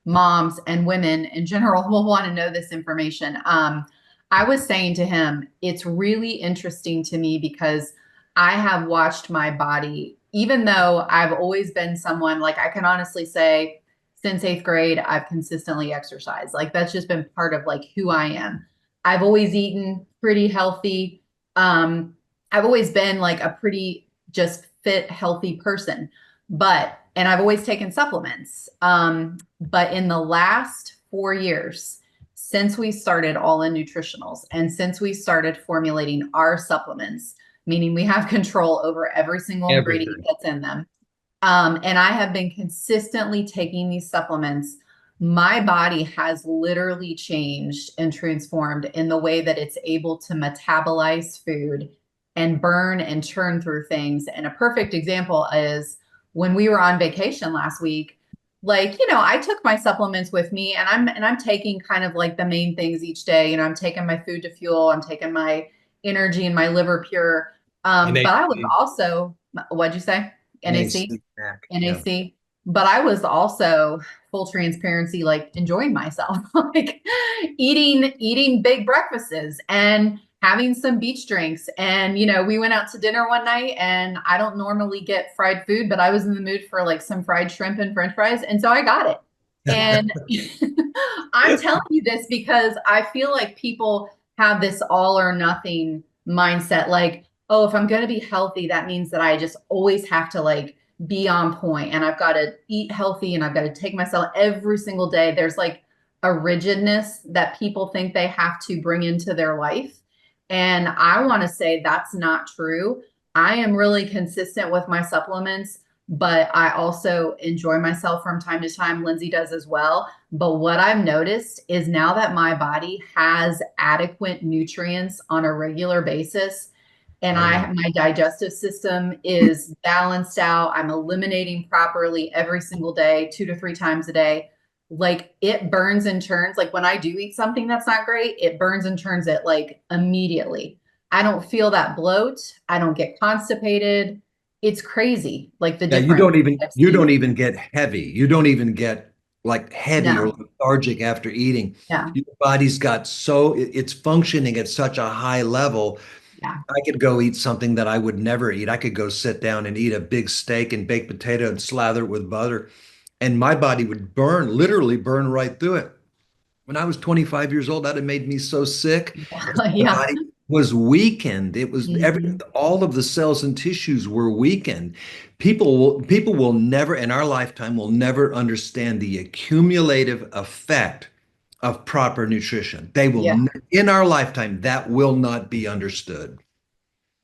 moms and women in general will want to know this information. I was saying to him, it's really interesting to me because I have watched my body, even though I've always been someone, like I can honestly say since 8th grade, I've consistently exercised. Like that's just been part of like who I am. I've always eaten pretty healthy. I've always been like a pretty just fit, healthy person, and I've always taken supplements. But in the last 4 years, since we started All In Nutritionals and since we started formulating our supplements, meaning we have control over every single ingredient that's in them, And I have been consistently taking these supplements. My body has literally changed and transformed in the way that it's able to metabolize food and burn and churn through things. And a perfect example is when we were on vacation last week. Like, I took my supplements with me, and I'm taking kind of like the main things each day. I'm taking my food to fuel, I'm taking my energy and my liver pure. But I was also, what'd you say? NAC? Yeah. NAC. But I was also, full transparency, like enjoying myself, like eating big breakfasts and having some beach drinks. And, we went out to dinner one night, and I don't normally get fried food, but I was in the mood for like some fried shrimp and French fries. And so I got it. And I'm telling you this because I feel like people have this all or nothing mindset. Like, oh, if I'm going to be healthy, that means that I just always have to like be on point, and I've got to eat healthy, and I've got to take myself every single day. There's like a rigidness that people think they have to bring into their life. And I want to say that's not true. I am really consistent with my supplements, but I also enjoy myself from time to time. Lindsay does as well. But what I've noticed is now that my body has adequate nutrients on a regular basis, and my digestive system is balanced out, I'm eliminating properly every single day, 2 to 3 times a day. Like, it burns and churns. Like, when I do eat something that's not great, it burns and churns it like immediately. I don't feel that bloat. I don't get constipated. It's crazy. Like the difference. You don't even get heavy. You don't even get like heavy or No. lethargic after eating. Yeah. Your body's got it's functioning at such a high level. Yeah. I could go eat something that I would never eat. I could go sit down and eat a big steak and baked potato and slather it with butter, and my body would literally burn right through it. When I was 25 years old, that had made me so sick. My Yeah. body was weakened. It was Mhm. all of the cells and tissues were weakened. People will never, in our lifetime, will never understand the accumulative effect of proper nutrition. They will, Yeah. in our lifetime, that will not be understood.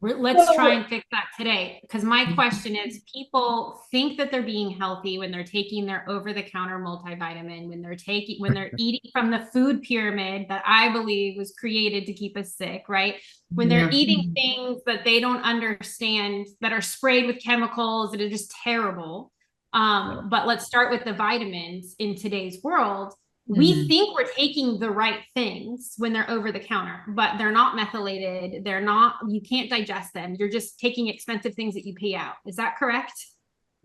Let's try and fix that today. Because my question is, people think that they're being healthy when they're taking their over-the-counter multivitamin, when they're eating from the food pyramid that I believe was created to keep us sick, right? When they're Yeah. eating things that they don't understand, that are sprayed with chemicals that are just terrible. But let's start with the vitamins in today's world. We think we're taking the right things when they're over the counter, but they're not methylated. You can't digest them. You're just taking expensive things that you pay out. Is that correct?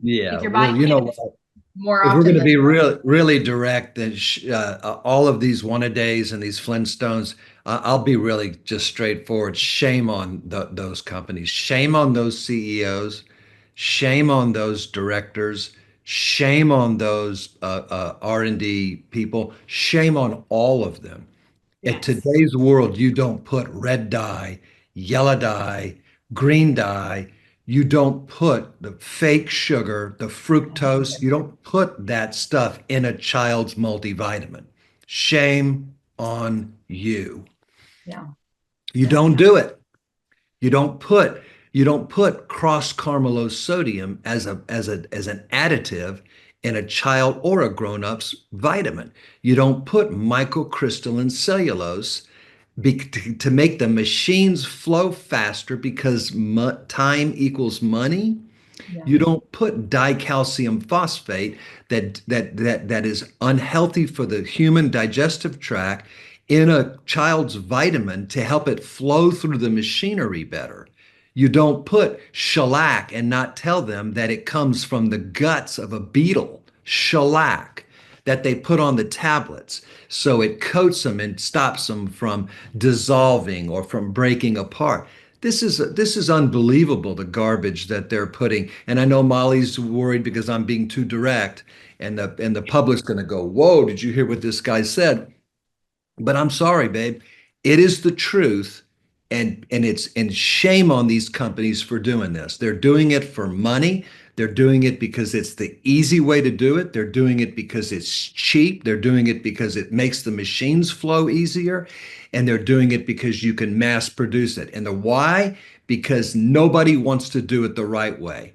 Yeah, Like your well, body you know, More if we're often going to than be not. really direct, then all of these one-a-days and these Flintstones, I'll be really just straightforward. Shame on those companies. Shame on those CEOs. Shame on those directors. Shame on those R&D people. Shame on all of them. In Yes. today's world, you don't put red dye, yellow dye, green dye. You don't put the fake sugar, the fructose. You don't put that stuff in a child's multivitamin. Shame on you. Yeah. You Yeah. don't do it. You don't put cross carbamylose sodium as an additive in a child or a grown-up's vitamin. You don't put microcrystalline cellulose to make the machines flow faster because time equals money. Yeah. You don't put dicalcium phosphate that is unhealthy for the human digestive tract in a child's vitamin to help it flow through the machinery better. You don't put shellac and not tell them that it comes from the guts of a beetle. Shellac that they put on the tablets so it coats them and stops them from dissolving or from breaking apart. This is unbelievable, the garbage that they're putting. And I know Molly's worried because I'm being too direct, and the public's going to go, "Whoa, did you hear what this guy said?" But I'm sorry, babe. It is the truth, and shame on these companies for doing this. They're doing it for money. They're doing it because it's the easy way to do it. They're doing it because it's cheap. They're doing it because it makes the machines flow easier. And they're doing it because you can mass produce it. And the why? Because nobody wants to do it the right way.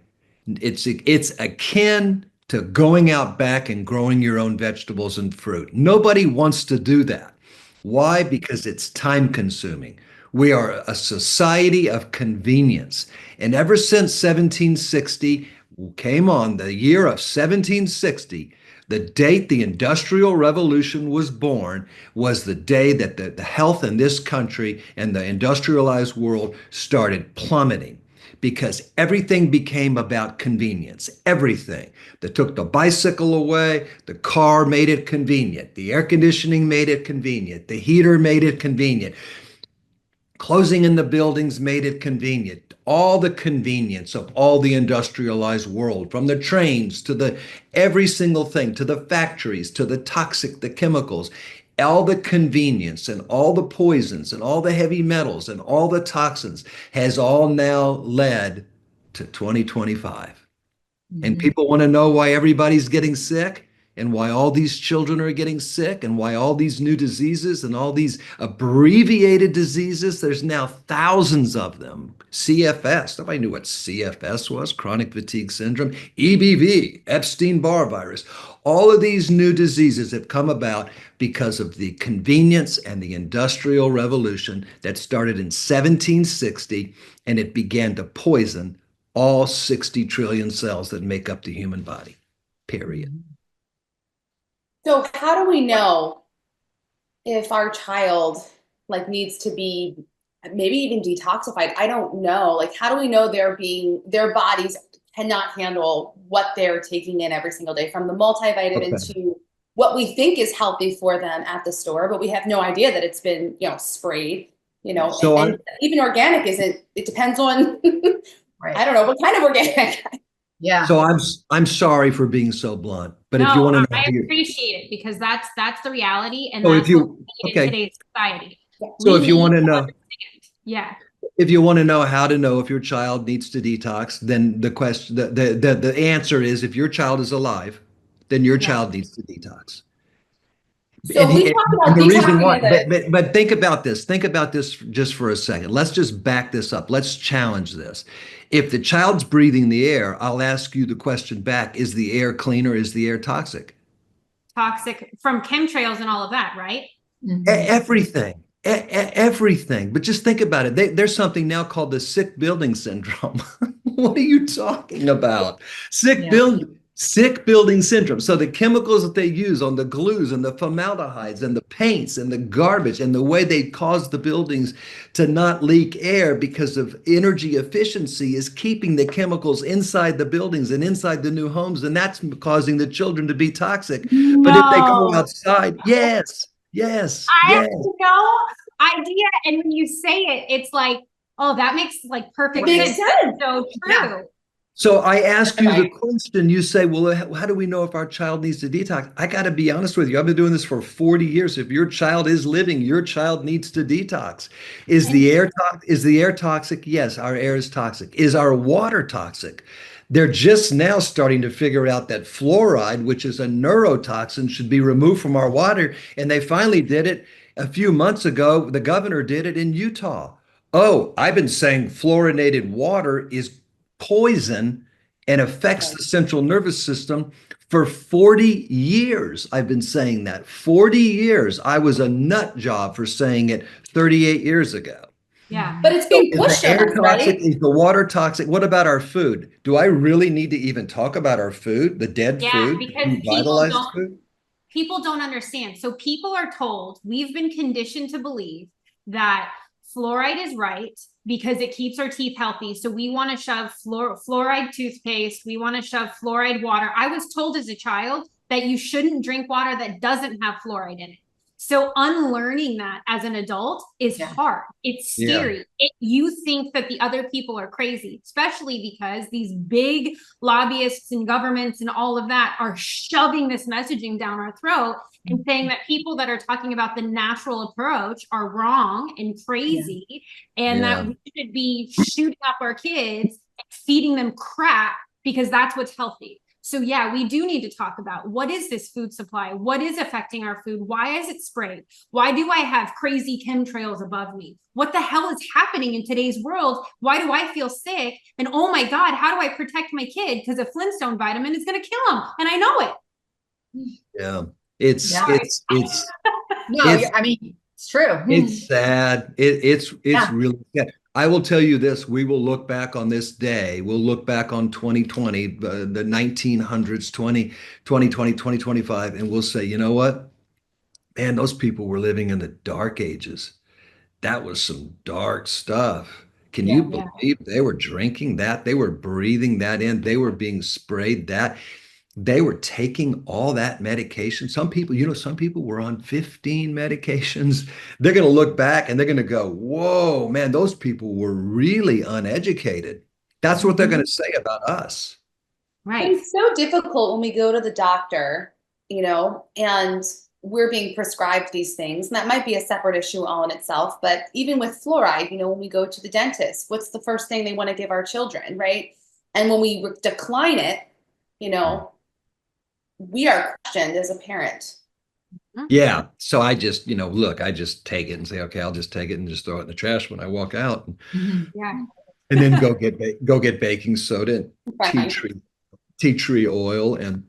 It's akin to going out back and growing your own vegetables and fruit. Nobody wants to do that. Why? Because it's time consuming. We are a society of convenience. And ever since 1760 came on, the year of 1760, the date the Industrial Revolution was born was the day that the health in this country and the industrialized world started plummeting because everything became about convenience. Everything. They took the bicycle away, the car made it convenient, the air conditioning made it convenient, the heater made it convenient. Closing in the buildings made it convenient. All the convenience of all the industrialized world, from the trains to the every single thing, to the factories, to the toxic, the chemicals, all the convenience and all the poisons and all the heavy metals and all the toxins has all now led to 2025. And people want to know why everybody's getting sick and why all these children are getting sick and why all these new diseases and all these abbreviated diseases, there's now thousands of them. CFS, nobody knew what CFS was, chronic fatigue syndrome, EBV, Epstein-Barr virus. All of these new diseases have come about because of the convenience and the Industrial Revolution that started in 1760, and it began to poison all 60 trillion cells that make up the human body, period. So how do we know if our child like needs to be maybe even detoxified? I don't know. Like, how do we know their bodies cannot handle what they're taking in every single day, from the multivitamin to what we think is healthy for them at the store, but we have no idea that it's been, sprayed, So and even organic isn't, it depends on, Right. I don't know what kind of organic. Yeah. So I'm sorry for being so blunt, but if you want to know, I appreciate it because that's the reality, and so that's if what we you need in today's society. so We if you need want to know, understand. Yeah. if you want to know how to know if your child needs to detox, then the answer is if your child is alive, then your child needs to detox. So we talked about The reason why, detoxing but think about this. Think about this just for a second. Let's just back this up. Let's challenge this. If the child's breathing the air, I'll ask you the question back: is the air clean or is the air toxic? Toxic from chemtrails and all of that, right? Everything. Everything. But just think about it. There's something now called the sick building syndrome. What are you talking about? Sick building syndrome. So the chemicals that they use on the glues and the formaldehydes and the paints and the garbage and the way they cause the buildings to not leak air because of energy efficiency is keeping the chemicals inside the buildings and inside the new homes, and that's causing the children to be toxic. But if they go outside, yes. I have no idea. And when you say it, it's like, oh, that makes like perfect sense. So true. Yeah. So I ask you the question, you say, well, how do we know if our child needs to detox? I got to be honest with you. I've been doing this for 40 years. If your child is living, your child needs to detox. Is the air toxic? Yes, our air is toxic. Is our water toxic? They're just now starting to figure out that fluoride, which is a neurotoxin, should be removed from our water. And they finally did it a few months ago. The governor did it in Utah. Oh, I've been saying fluorinated water is poison and affects the central nervous system for 40 years. I've been saying that 40 years. I was a nut job for saying it 38 years ago. Yeah. But it's being pushed Is the air on us, toxic? right? Is the water toxic? What about our food? Do I really need to even talk about our food, the dead food, Because revitalized food? people don't understand. So people are told, we've been conditioned to believe that fluoride is right because it keeps our teeth healthy. So we want to shove fluoride toothpaste. We want to shove fluoride water. I was told as a child that you shouldn't drink water that doesn't have fluoride in it. So unlearning that as an adult is hard. It's scary. You think that the other people are crazy, especially because these big lobbyists and governments and all of that are shoving this messaging down our throat and saying that people that are talking about the natural approach are wrong and crazy, and that we should be shooting up our kids and feeding them crap because that's what's healthy. So yeah, we do need to talk about what is this food supply? What is affecting our food? Why is it sprayed? Why do I have crazy chemtrails above me? What the hell is happening in today's world? Why do I feel sick? And oh my God, how do I protect my kid? Because a Flintstone vitamin is going to kill him. And I know it. Yeah. It's No, it's I mean, it's true. it's sad. It's Yeah. really sad. I will tell you this, we will look back on this day. We'll look back on 2020, the 1900s, 2025, and we'll say, you know what? Man, those people were living in the dark ages. That was some dark stuff. Can you Yeah. believe they were drinking that? They were breathing that in. They were being sprayed that. They were taking all that medication. Some people, some people were on 15 medications. They're going to look back and they're going to go, whoa, man, those people were really uneducated. That's what they're going to say about us. Right. It's so difficult when we go to the doctor, and we're being prescribed these things. And that might be a separate issue all in itself. But even with fluoride, when we go to the dentist, what's the first thing they want to give our children, right? And when we decline it, we are questioned as a parent. Yeah. So I just, look, I just take it and say, okay, I'll just take it and just throw it in the trash when I walk out. Yeah. And then go get baking soda and Right. tea tree oil and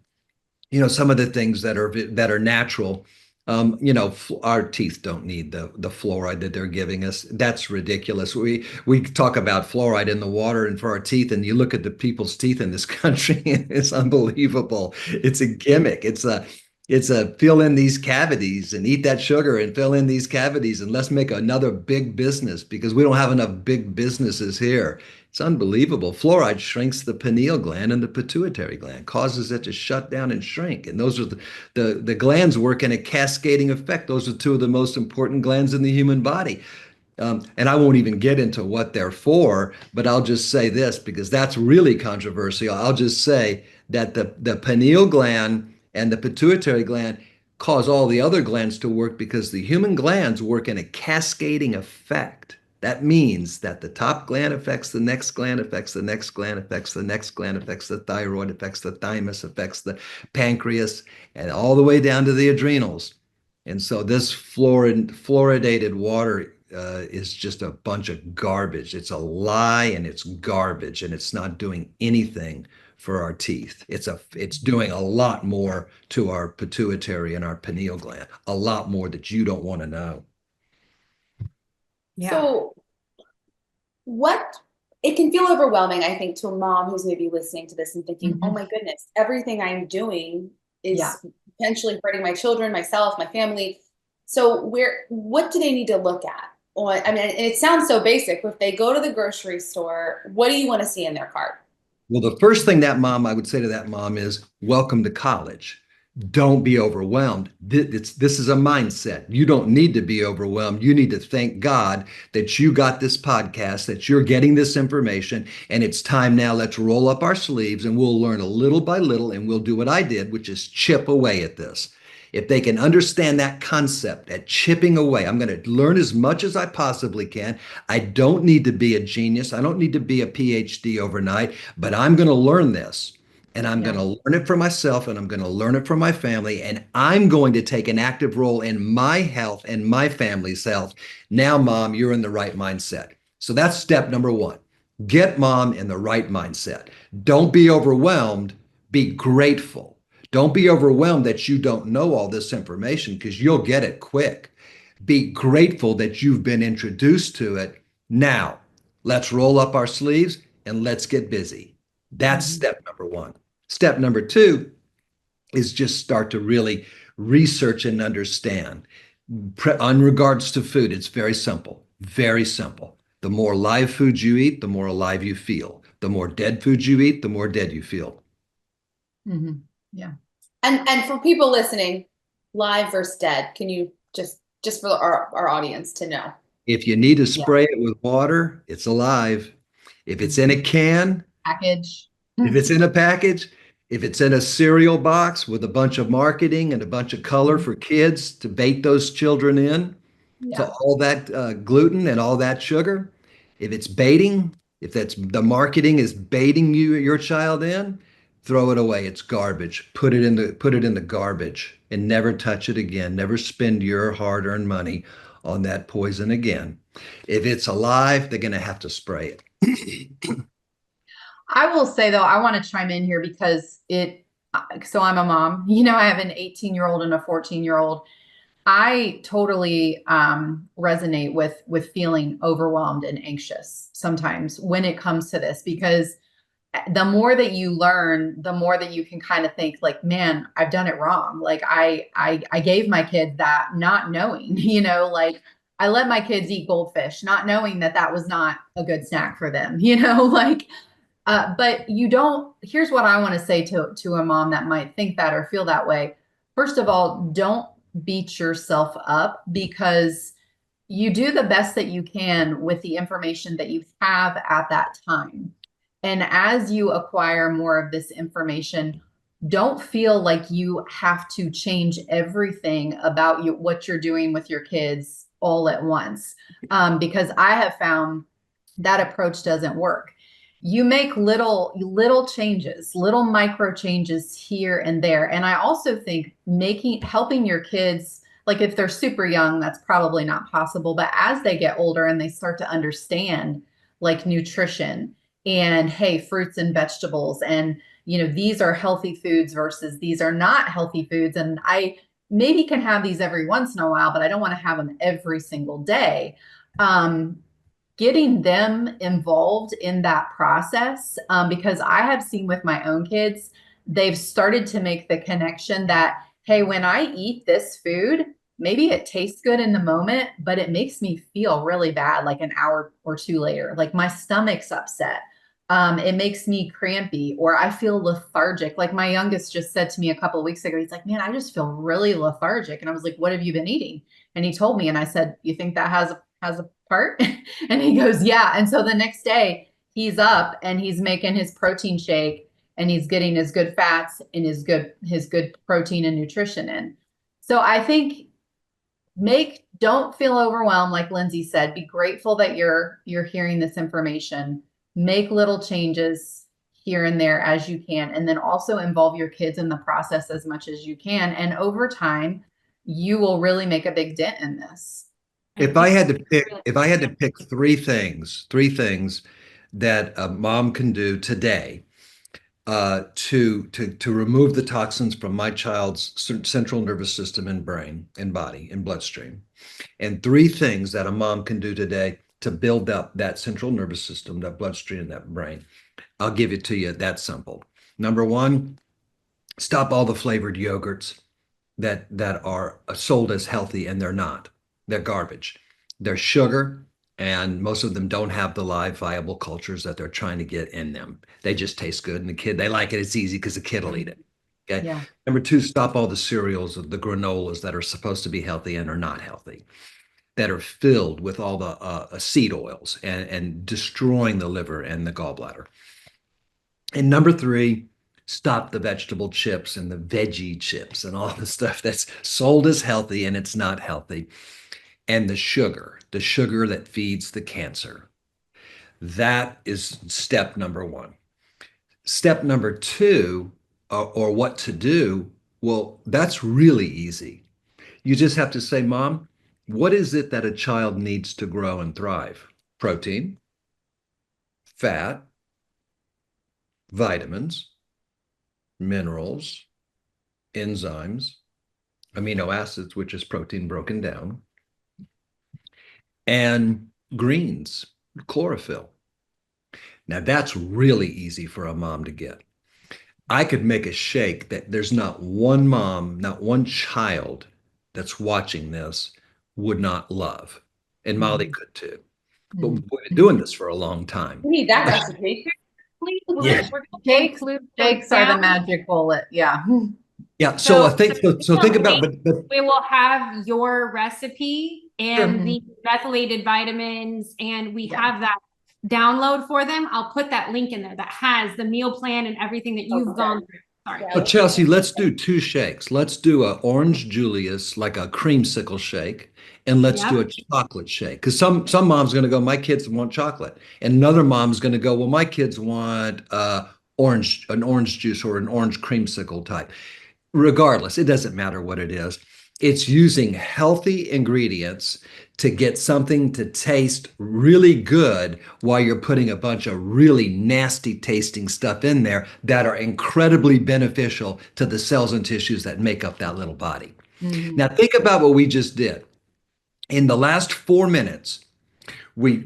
some of the things that are natural. Our teeth don't need the fluoride that they're giving us. That's ridiculous. We talk about fluoride in the water and for our teeth, and you look at the people's teeth in this country, it's unbelievable. It's a gimmick. It's a fill in these cavities and eat that sugar and fill in these cavities and let's make another big business because we don't have enough big businesses here. It's unbelievable. Fluoride shrinks the pineal gland and the pituitary gland, causes it to shut down and shrink. And those are the glands work in a cascading effect. Those are two of the most important glands in the human body. And I won't even get into what they're for, but I'll just say this because that's really controversial. I'll just say that the pineal gland and the pituitary gland cause all the other glands to work because the human glands work in a cascading effect. That means that the top gland affects the next gland, affects the next gland, affects the next gland, affects the thyroid, affects the thymus, affects the pancreas, and all the way down to the adrenals. And so this fluoridated water is just a bunch of garbage. It's a lie and it's garbage and it's not doing anything for our teeth. It's doing a lot more to our pituitary and our pineal gland, a lot more that you don't want to know. Yeah. So it can feel overwhelming, I think, to a mom who's maybe listening to this and thinking, oh my goodness, everything I'm doing is potentially hurting my children, myself, my family. So what do they need to look at? And it sounds so basic, but if they go to the grocery store, what do you want to see in their cart? Well, the first thing I would say to that mom is, welcome to college. Don't be overwhelmed. This is a mindset. You don't need to be overwhelmed. You need to thank God that you got this podcast, that you're getting this information, and it's time now. Let's roll up our sleeves and we'll learn a little by little, and we'll do what I did, which is chip away at this. If they can understand that concept, at chipping away, I'm going to learn as much as I possibly can. I don't need to be a genius. I don't need to be a PhD overnight, but I'm going to learn this. And I'm going to learn it for myself and I'm going to learn it for my family. And I'm going to take an active role in my health and my family's health. Now, mom, you're in the right mindset. So that's step number one. Get mom in the right mindset. Don't be overwhelmed. Be grateful. Don't be overwhelmed that you don't know all this information because you'll get it quick. Be grateful that you've been introduced to it. Now, let's roll up our sleeves and let's get busy. That's step number one. Step number two is just start to really research and understand. On regards to food, it's very simple, very simple. The more live foods you eat, the more alive you feel. The more dead foods you eat, the more dead you feel. Yeah. And for people listening, live versus dead, can you just for our audience to know? If you need to spray it with water, it's alive. If it's in a can, Package. if it's in a package, if it's in a cereal box with a bunch of marketing and a bunch of color for kids to bait those children in, to all that gluten and all that sugar, if it's baiting, if that's the marketing is baiting your child in, throw it away. It's garbage. Put it in the garbage and never touch it again. Never spend your hard-earned money on that poison again. If it's alive, they're going to have to spray it. I will say though, I want to chime in here because so I'm a mom, I have an 18-year-old and a 14-year-old. I totally resonate with feeling overwhelmed and anxious sometimes when it comes to this, because the more that you learn, the more that you can kind of think like, man, I've done it wrong. Like I gave my kids that not knowing, like I let my kids eat goldfish, not knowing that that was not a good snack for them, like, but here's what I want to say to a mom that might think that or feel that way. First of all, don't beat yourself up, because you do the best that you can with the information that you have at that time. And as you acquire more of this information, don't feel like you have to change everything about what you're doing with your kids all at once. Because I have found that approach doesn't work. You make little changes, little micro changes here and there. And I also think helping your kids, like if they're super young, that's probably not possible. But as they get older and they start to understand like nutrition and, hey, fruits and vegetables, and, these are healthy foods versus these are not healthy foods. And I maybe can have these every once in a while, but I don't want to have them every single day. Getting them involved in that process, because I have seen with my own kids, they've started to make the connection that, hey, when I eat this food, maybe it tastes good in the moment, but it makes me feel really bad like an hour or two later. Like my stomach's upset. It makes me crampy, or I feel lethargic. Like my youngest just said to me a couple of weeks ago, he's like, man, I just feel really lethargic. And I was like, what have you been eating? And he told me, and I said, you think that has a part? And he goes, yeah. And so the next day he's up and he's making his protein shake and he's getting his good fats and his good protein and nutrition in. So I think don't feel overwhelmed. Like Lindsay said, be grateful that you're hearing this information, make little changes here and there as you can. And then also involve your kids in the process as much as you can. And over time, you will really make a big dent in this. If I had to pick three things that a mom can do today to remove the toxins from my child's central nervous system and brain and body and bloodstream, and three things that a mom can do today to build up that central nervous system, that bloodstream, and that brain, I'll give it to you that simple. Number one, stop all the flavored yogurts that are sold as healthy, and they're not. They're garbage. They're sugar, and most of them don't have the live viable cultures that they're trying to get in them. They just taste good, and they like it. It's easy because the kid will eat it. Okay. Yeah. Number two, stop all the cereals, the granolas that are supposed to be healthy and are not healthy, that are filled with all the seed oils and destroying the liver and the gallbladder. And number three, stop the vegetable chips and the veggie chips and all the stuff that's sold as healthy and it's not healthy. And the sugar that feeds the cancer. That is step number one. Step number two, or what to do, well, that's really easy. You just have to say, Mom, what is it that a child needs to grow and thrive? Protein, fat, vitamins, minerals, enzymes, amino acids, which is protein broken down, and greens, chlorophyll. Now that's really easy for a mom to get. I could make a shake that there's not one mom, not one child that's watching this would not love. And Molly could too. But we've been doing this for a long time. We need that recipe. Yeah. Shakes are the magic bullet. Yeah. Yeah. So I think think about but we will have your recipe and the methylated vitamins, and we have that download for them. I'll put that link in there that has the meal plan and everything that you've gone through. Sorry. So Chelsea, let's do two shakes. Let's do a orange Julius, like a creamsicle shake, and let's do a chocolate shake. Because some mom's going to go, my kids want chocolate, and another mom's going to go, well, my kids want an orange juice or an orange creamsicle type. Regardless, it doesn't matter what it is. It's using healthy ingredients to get something to taste really good while you're putting a bunch of really nasty tasting stuff in there that are incredibly beneficial to the cells and tissues that make up that little body. Mhm. Now, think about what we just did. In the last 4 minutes, we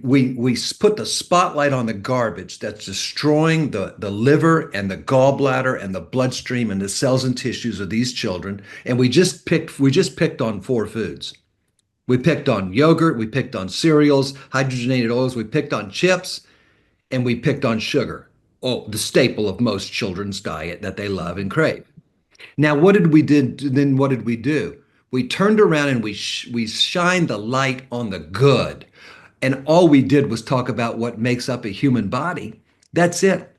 put the spotlight on the garbage that's destroying the liver and the gallbladder and the bloodstream and the cells and tissues of these children. And we just picked on 4 foods. We picked on yogurt, we picked on cereals, hydrogenated oils, we picked on chips, and we picked on sugar. Oh, the staple of most children's diet that they love and crave. Now, what did we do? We turned around and we shined the light on the good. And all we did was talk about what makes up a human body. That's it.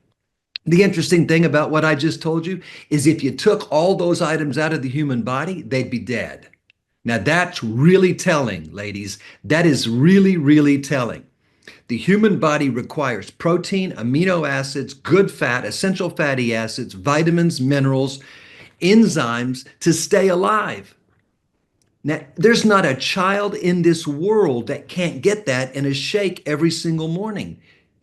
The interesting thing about what I just told you is if you took all those items out of the human body, they'd be dead. Now that's really telling, ladies. That is really, really telling. The human body requires protein, amino acids, good fat, essential fatty acids, vitamins, minerals, enzymes to stay alive. Now, there's not a child in this world that can't get that in a shake every single morning.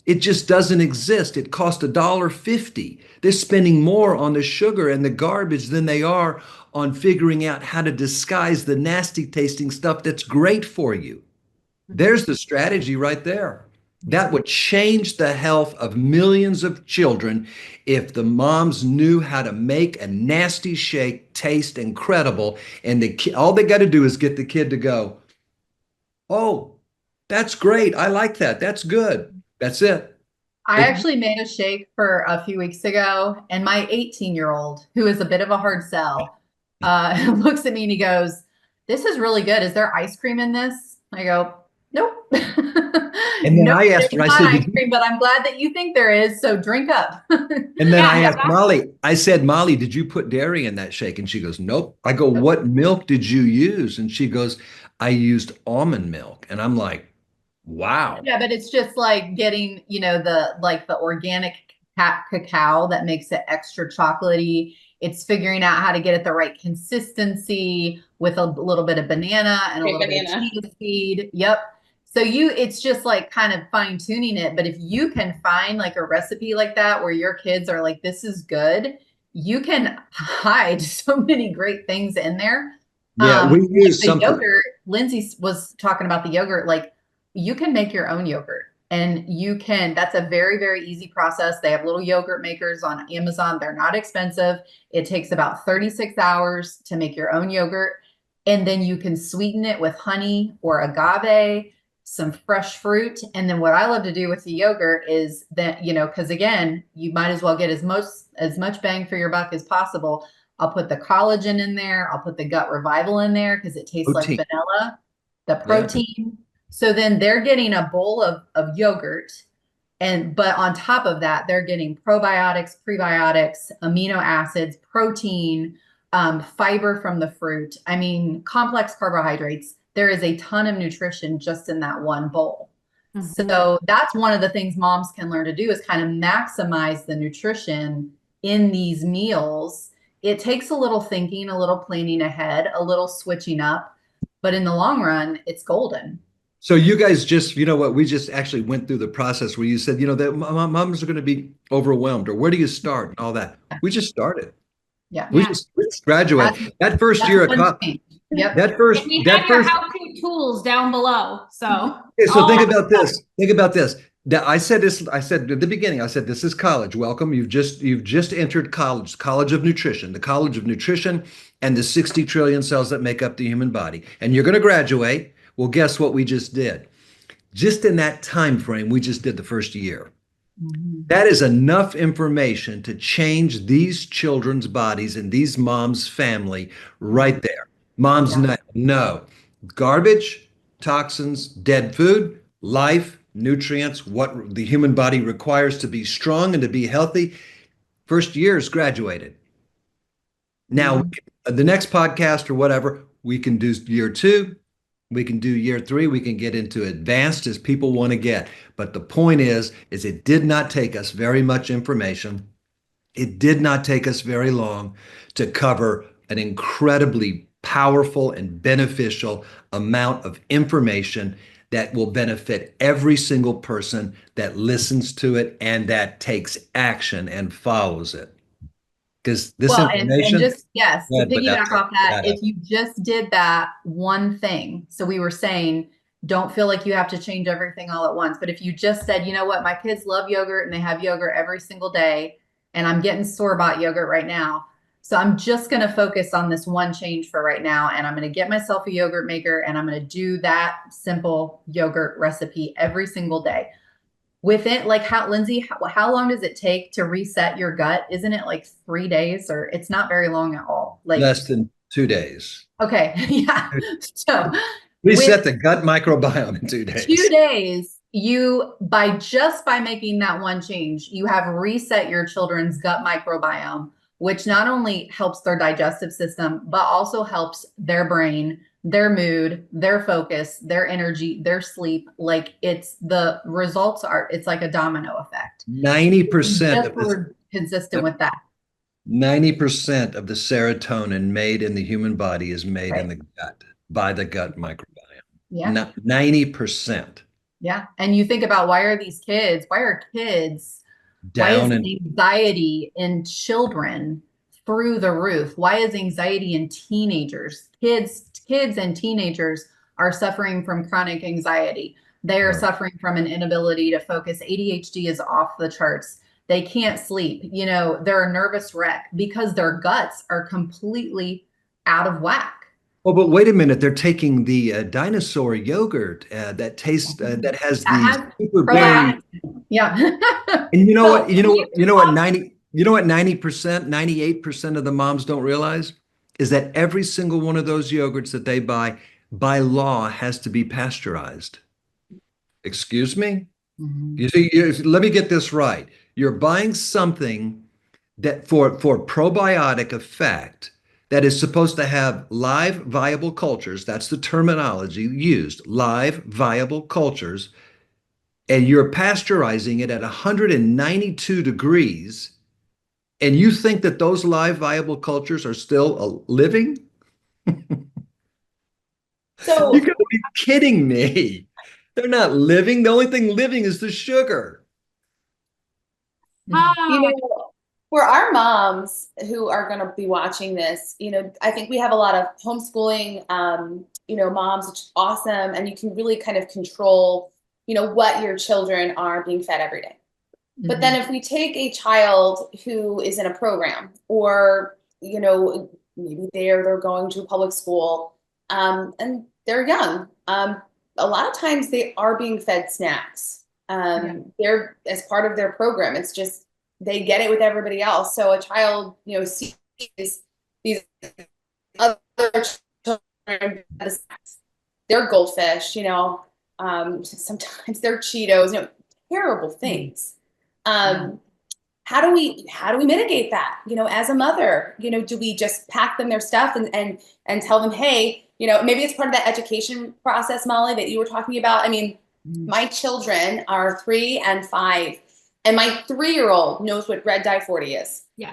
It just doesn't exist. It costs $1.50. They're spending more on the sugar and the garbage than they are on figuring out how to disguise the nasty tasting stuff that's great for you. There's the strategy right there. That would change the health of millions of children if the moms knew how to make a nasty shake taste incredible. And all they got to do is get the kid to go, oh, that's great. I like that. That's good. That's it. I actually made a shake for a few weeks ago, and my 18-year-old, who is a bit of a hard sell, looks at me and he goes, "This is really good. Is there ice cream in this?" I go, "Nope." And then nope, I asked her, I said, ice cream, but I'm glad that you think there is, so drink up. And then I asked Molly, I said, Molly, did you put dairy in that shake? And she goes, nope. I go, what milk did you use? And she goes, I used almond milk. And I'm like, wow. Yeah, but it's just like getting, the organic cacao that makes it extra chocolatey. It's figuring out how to get it the right consistency with a little bit of banana and a little bit of chia seed. Yep. So it's just like kind of fine tuning it. But if you can find like a recipe like that where your kids are like, this is good, you can hide so many great things in there. Yeah, we use something. Yogurt, Lindsay was talking about the yogurt, like you can make your own yogurt. And that's a very, very easy process. They have little yogurt makers on Amazon. They're not expensive. It takes about 36 hours to make your own yogurt. And then you can sweeten it with honey or agave, some fresh fruit. And then what I love to do with the yogurt is that, because again, you might as well get as much bang for your buck as possible. I'll put the collagen in there. I'll put the gut revival in there because it tastes like vanilla, the protein. Yeah. So then they're getting a bowl of yogurt. But on top of that, they're getting probiotics, prebiotics, amino acids, protein, fiber from the fruit. I mean, complex carbohydrates. There is a ton of nutrition just in that one bowl. Mm-hmm. So that's one of the things moms can learn to do is kind of maximize the nutrition in these meals. It takes a little thinking, a little planning ahead, a little switching up, but in the long run, it's golden. So you guys just, we just actually went through the process where you said, that moms are going to be overwhelmed, or where do you start and all that. We just started. Yeah. We just graduated. That first year of college. Yep. We have your how-to tools down below. So think about this. Think about this. I said at the beginning, I said, this is college. Welcome. You've just entered college, College of Nutrition, the College of Nutrition and the 60 trillion cells that make up the human body. And you're going to graduate. Well, guess what we just did? Just in that time frame, we just did the first year. Mm-hmm. That is enough information to change these children's bodies and these moms' family right there. Moms know garbage, toxins, dead food, life, nutrients, what the human body requires to be strong and to be healthy. First year is graduated. Now, the next podcast or whatever, we can do year 2. We can do year 3. We can get into advanced as people want to get. But the point is it did not take us very much information. It did not take us very long to cover an incredibly powerful and beneficial amount of information that will benefit every single person that listens to it and that takes action and follows it. Because this Well, and information, just, yes, go to ahead, piggyback Vanessa. off that, if you just did that one thing, so we were saying, don't feel like you have to change everything all at once. But if you just said, you know what, my kids love yogurt and they have yogurt every single day, and I'm getting store-bought yogurt right now. So I'm just going to focus on this one change for right now. And I'm going to get myself a yogurt maker and I'm going to do that simple yogurt recipe every single day. With it, like how, Lindsay, how long does it take to reset your gut? Isn't it like 3 days, or it's not very long at all? Like Less than 2 days. Okay. Yeah. So Reset the gut microbiome in 2 days. 2 days, by making that one change, you have reset your children's gut microbiome, which not only helps their digestive system, but also helps their brain, their mood, their focus, their energy, their sleep. Like it's like a domino effect. 90% Just we're consistent with that. 90% of the serotonin made in the human body is made in Right. the gut by the gut microbiome. Yeah. 90%. Yeah. And you think about why are kids why is Down and anxiety in children through the roof? Why is anxiety in teenagers? Kids and teenagers are suffering from chronic anxiety. They are Right. suffering from an inability to focus. ADHD is off the charts. They can't sleep. You know, they're a nervous wreck because their guts are completely out of whack. Oh, but wait a minute. They're taking the dinosaur yogurt that tastes that has these super berry. Yeah. And you know what? You know what 90%, 98% of the moms don't realize is that every single one of those yogurts that they buy by law has to be pasteurized. Excuse me? Mhm. You see, let me get this right. You're buying something that for probiotic effect that is supposed to have live viable cultures. That's the terminology used, live viable cultures. And you're pasteurizing it at 192 degrees. And you think that those live viable cultures are still living? So You gotta be kidding me. They're not living. The only thing living is the sugar. Ah, you know, for our moms who are going to be watching this, I think we have a lot of homeschooling, moms, which is awesome. And you can really kind of control, what your children are being fed every day. But then if we take a child who is in a program or, maybe they're going to a public school, and they're young, a lot of times they are being fed snacks. They're as part of their program. It's just they get it with everybody else. So a child, sees these other children, they're goldfish, sometimes they're Cheetos, terrible things. How do we mitigate that? As a mother, do we just pack them their stuff and tell them, hey, maybe it's part of that education process, Molly, that you were talking about. I mean, my children are 3 and 5, and my 3-year-old knows what red dye 40 is. yeah.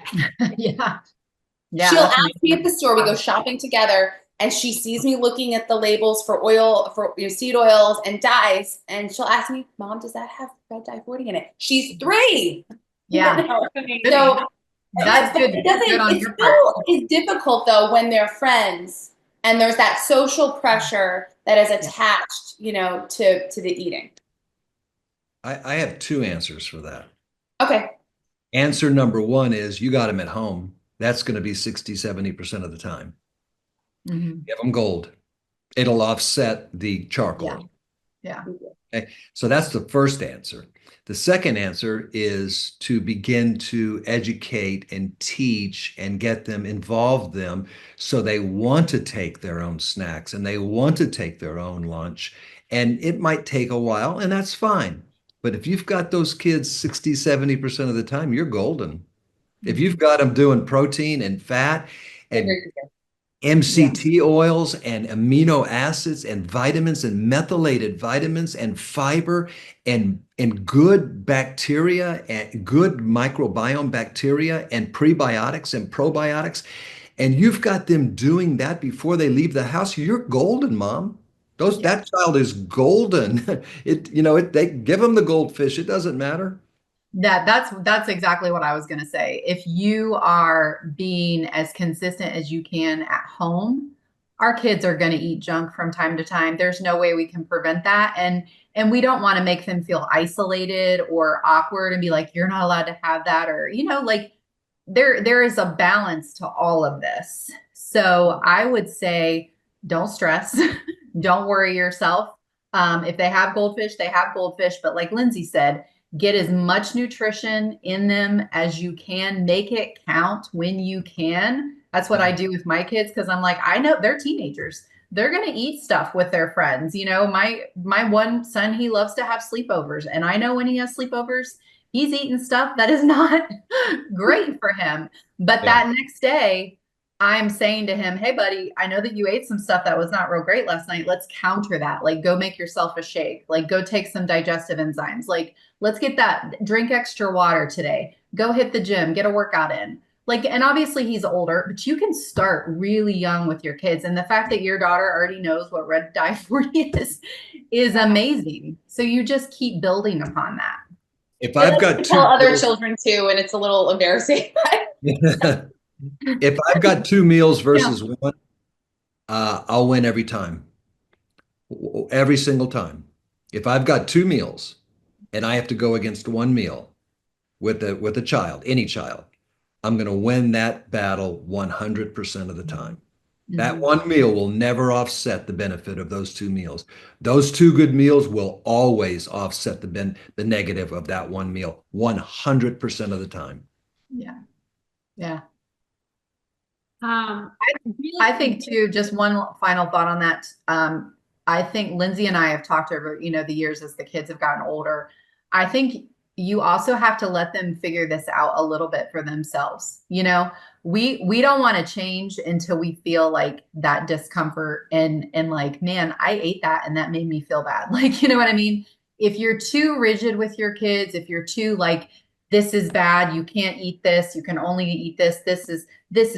Yeah. She'll ask me at the store, we go shopping together, and she sees me looking at the labels for oil, for seed oils and dyes, and she'll ask me, Mom, does that have red dye 40 in it? She's 3. Yeah. So That's good. It still is difficult though when they're friends and there's that social pressure that is attached, to the eating. I have 2 answers for that. Okay. Answer number 1 is you got them at home. That's going to be 60, 70% of the time. Give them gold. It'll offset the charcoal. Yeah. Okay. So that's the first answer. The second answer is to begin to educate and teach and get them, involve them so they want to take their own snacks and they want to take their own lunch. And it might take a while, and that's fine. But if you've got those kids 60, 70% of the time, you're golden. If you've got them doing protein and fat and Yeah. MCT oils and amino acids and vitamins and methylated vitamins and fiber and good bacteria and good microbiome bacteria and prebiotics and probiotics. And you've got them doing that before they leave the house. You're golden, mom. Yeah. That child is golden. They give them the goldfish. It doesn't matter. That's exactly what I was going to say. If you are being as consistent as you can at home, our kids are going to eat junk from time to time. There's no way we can prevent that. And we don't want to make them feel isolated or awkward and be like, you're not allowed to have that, or like there is a balance to all of this. So I would say don't stress. Don't worry yourself. If they have goldfish, they have goldfish. But like Lindsay said, get as much nutrition in them as you can. Make it count when you can. That's what I do with my kids, because I'm like, I know they're teenagers. They're going to eat stuff with their friends. My one son, he loves to have sleepovers. And I know when he has sleepovers, he's eating stuff that is not great for him. But Yeah. that next day, I'm saying to him, hey, buddy, I know that you ate some stuff that was not real great last night. Let's counter that. Like, go make yourself a shake. Like, go take some digestive enzymes. Like, let's get that, drink extra water today. Go hit the gym, get a workout in. Like, and obviously he's older, but you can start really young with your kids. And the fact that your daughter already knows what red dye 40 is amazing. So you just keep building upon that. If I've got Tell two other meals, children too, and it's a little embarrassing. if I've got two meals versus one, I'll win every time, every single time. If I've got two meals and I have to go against one meal with a child, any child, I'm going to win that battle 100% of the time. That one meal will never offset the benefit of those two meals. Those two good meals will always offset the negative of that one meal 100% of the time. Yeah. Yeah. Um, I think too, just one final thought on that. I think Lindsay and I have talked over, the years as the kids have gotten older. I think you also have to let them figure this out a little bit for themselves. We don't want to change until we feel like that discomfort and like, man, I ate that and that made me feel bad. Like, you know what I mean? If you're too rigid with your kids, if you're too like, this is bad, you can't eat this, you can only eat this, this is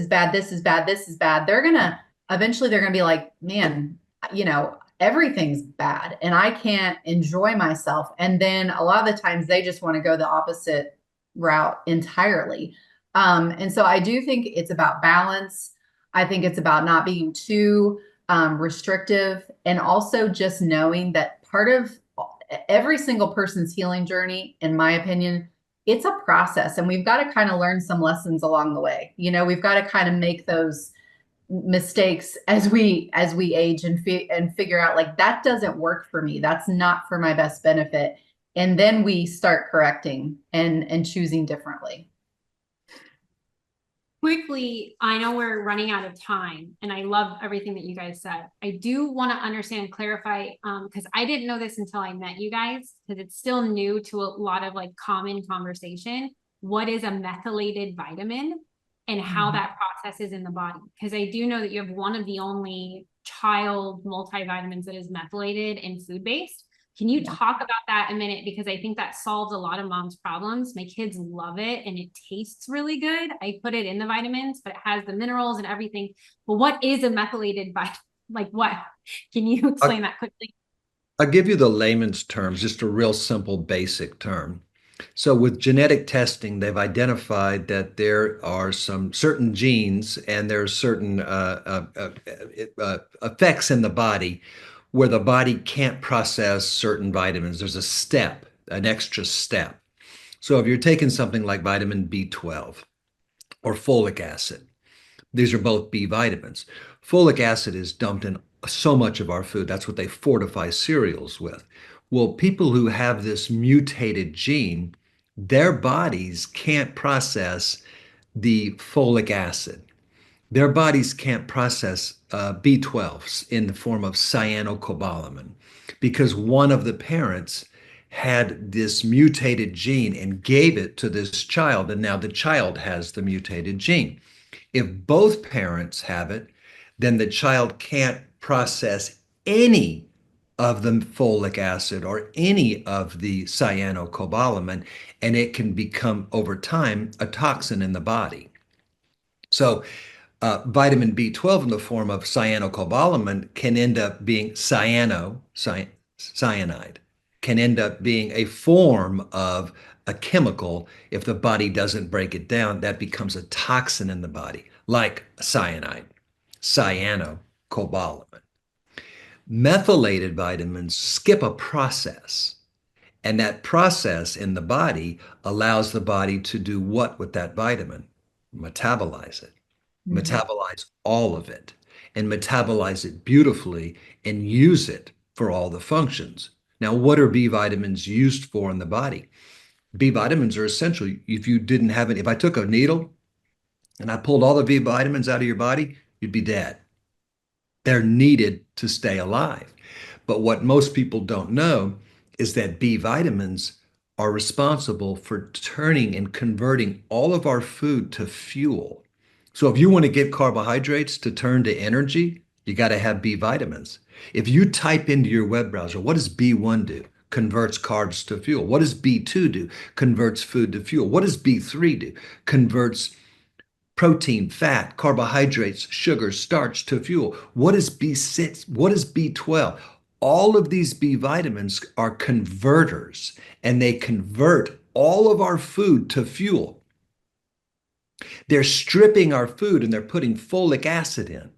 bad, this is bad, this is bad. Eventually they're gonna be like, man, everything's bad and I can't enjoy myself. And then a lot of the times they just want to go the opposite route entirely. And so I do think it's about balance. I think it's about not being too restrictive, and also just knowing that part of every single person's healing journey, in my opinion, it's a process, and we've got to kind of learn some lessons along the way. We've got to kind of make those mistakes as we age and figure out like, that doesn't work for me. That's not for my best benefit. And then we start correcting and choosing differently. quickly, I know we're running out of time, and I love everything that you guys said. I do want to understand and clarify, because I didn't know this until I met you guys, because it's still new to a lot of like common conversation. What is a methylated vitamin and how that processes in the body? Because I do know that you have one of the only child multivitamins that is methylated and food-based. Can you talk about that a minute? Because I think that solves a lot of moms' problems. My kids love it and it tastes really good. I put it in the vitamins, but it has the minerals and everything. But what is a methylated vitamin? Like what? Can you explain that quickly? I'll give you the layman's terms, just a real simple, basic term. So with genetic testing, they've identified that there are some certain genes and there are certain effects in the body where the body can't process certain vitamins. There's a step, an extra step. So if you're taking something like vitamin B12 or folic acid, these are both B vitamins. Folic acid is dumped in so much of our food. That's what they fortify cereals with. Well, people who have this mutated gene, their bodies can't process the folic acid. Their bodies can't process B12s in the form of cyanocobalamin because one of the parents had this mutated gene and gave it to this child, and now the child has the mutated gene. If both parents have it, then the child can't process any of the folic acid or any of the cyanocobalamin, and it can become, over time, a toxin in the body. So vitamin B12 in the form of cyanocobalamin can end up being cyanide, can end up being a form of a chemical. If the body doesn't break it down, that becomes a toxin in the body, like cyanide, cyanocobalamin. Methylated vitamins skip a process, and that process in the body allows the body to do what with that vitamin? Metabolize it, metabolize all of it, and metabolize it beautifully and use it for all the functions. Now, what are B vitamins used for in the body? B vitamins are essential. If you didn't have it, if I took a needle and I pulled all the B vitamins out of your body, you'd be dead. They're needed to stay alive. But what most people don't know is that B vitamins are responsible for turning and converting all of our food to fuel. So if you want to get carbohydrates to turn to energy, you got to have B vitamins. If you type into your web browser, what does B1 do? Converts carbs to fuel. What does B2 do? Converts food to fuel. What does B3 do? Converts protein, fat, carbohydrates, sugar, starch to fuel. What is B6? What is B12? All of these B vitamins are converters, and they convert all of our food to fuel. They're stripping our food and they're putting folic acid in.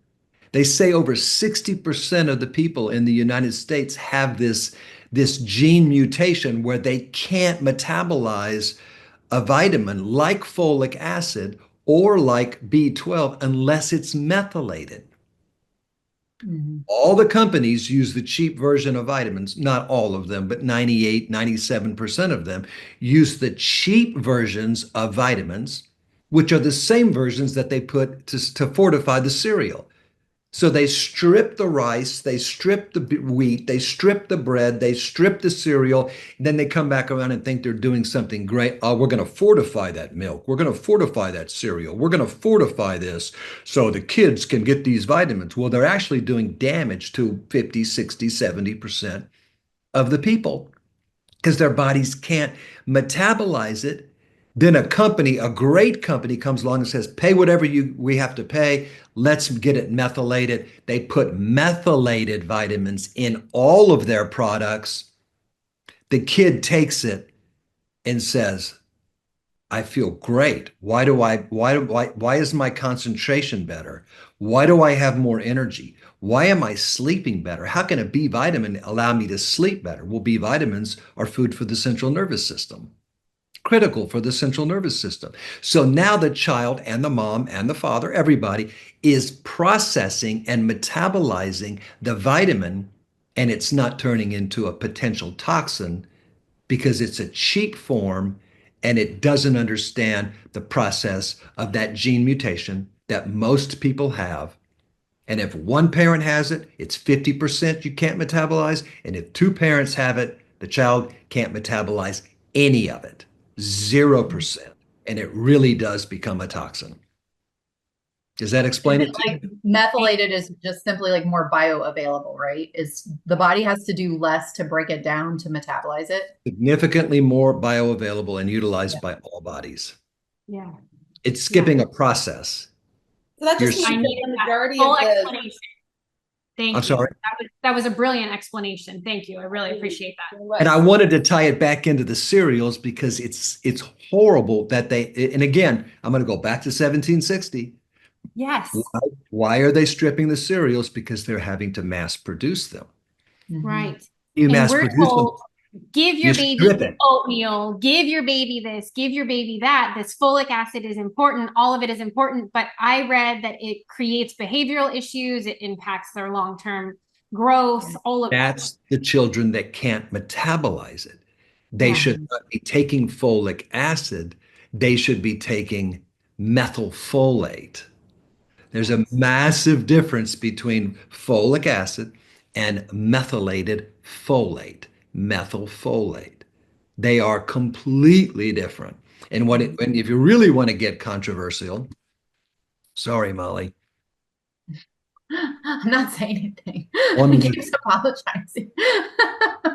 They say over 60% of the people in the United States have this gene mutation where they can't metabolize a vitamin like folic acid or like B12 unless it's methylated. All the companies use the cheap version of vitamins, not all of them, but 98, 97% of them use the cheap versions of vitamins, which are the same versions that they put to fortify the cereal. So they strip the rice, they strip the wheat, they strip the bread, they strip the cereal, and then they come back around and think they're doing something great. Oh, we're going to fortify that milk. We're going to fortify that cereal. We're going to fortify this so the kids can get these vitamins. Well, they're actually doing damage to 50, 60, 70% of the people because their bodies can't metabolize it. Then a great company comes along and says, pay whatever we have to pay. Let's get it methylated. They put methylated vitamins in all of their products. The kid takes it and says, I feel great. Why is my concentration better? Why do I have more energy? Why am I sleeping better? How can a B vitamin allow me to sleep better? Well, B vitamins are food for the central nervous system, critical for the central nervous system. So now the child and the mom and the father, everybody, is processing and metabolizing the vitamin, and it's not turning into a potential toxin because it's a cheap form and it doesn't understand the process of that gene mutation that most people have. And if one parent has it, it's 50% you can't metabolize. And if two parents have it, the child can't metabolize any of it. 0%. And it really does become a toxin. Does that explain it? Like methylated is just simply like more bioavailable, right? Is the body has to do less to break it down to metabolize it? Significantly more bioavailable and utilized by all bodies. Yeah. It's skipping a process. So that just I means need the that majority full of the explanation. Thank I'm you. sorry. That was a brilliant explanation. Thank you. I really appreciate that. And I wanted to tie it back into the cereals because it's horrible that and again, I'm going to go back to 1760. Yes. Why are they stripping the cereals? Because they're having to mass produce them. Right. You And mass we're produce them, told, give your you baby strip it. oatmeal, give your baby this, give your baby that. This folic acid is important. All of it is important. But I read that it creates behavioral issues. It impacts their long-term growth, all of That's the children that can't metabolize it. They Yeah. should not be taking folic acid. They should be taking methylfolate. There's a massive difference between folic acid and methylated folate, methylfolate. They are completely different. And and if you really want to get controversial, sorry, Molly, I'm not saying anything. One He of the keeps apologizing.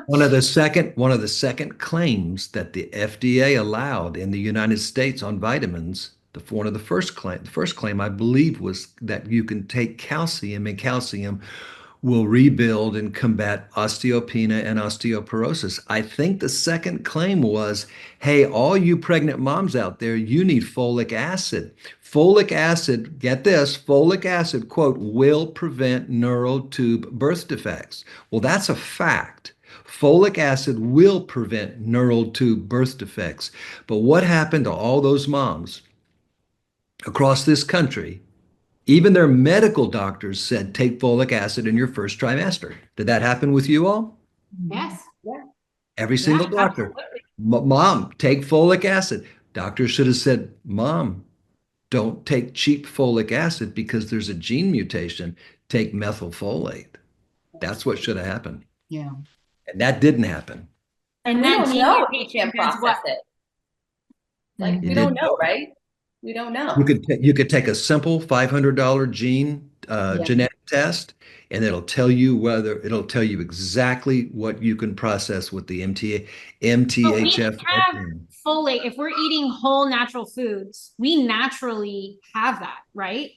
One of the second claims that the FDA allowed in the United States on vitamins, one of the first claim I believe was that you can take calcium, and calcium will rebuild and combat osteopenia and osteoporosis. I think the second claim was, hey, all you pregnant moms out there, you need folic acid. Folic acid, get this, folic acid, quote, will prevent neural tube birth defects. Well, that's a fact. Folic acid will prevent neural tube birth defects. But what happened to all those moms across this country? Even their medical doctors said take folic acid in your first trimester. Did that happen with you all? Yes. Yeah. Every Yeah, single doctor. absolutely. Mom, take folic acid. Doctors should have said, Mom, don't take cheap folic acid because there's a gene mutation. Take methylfolate. That's what should have happened. Yeah. And that didn't happen. And we that don't gene know if we mutation can't is process what it. Like, Mhm. we It don't didn't know, happen. right? We don't know. You could take a simple $500 gene Yeah. genetic test, and it'll tell you exactly what you can process with the MTHF. But we have folate. If we're eating whole natural foods, we naturally have that, right?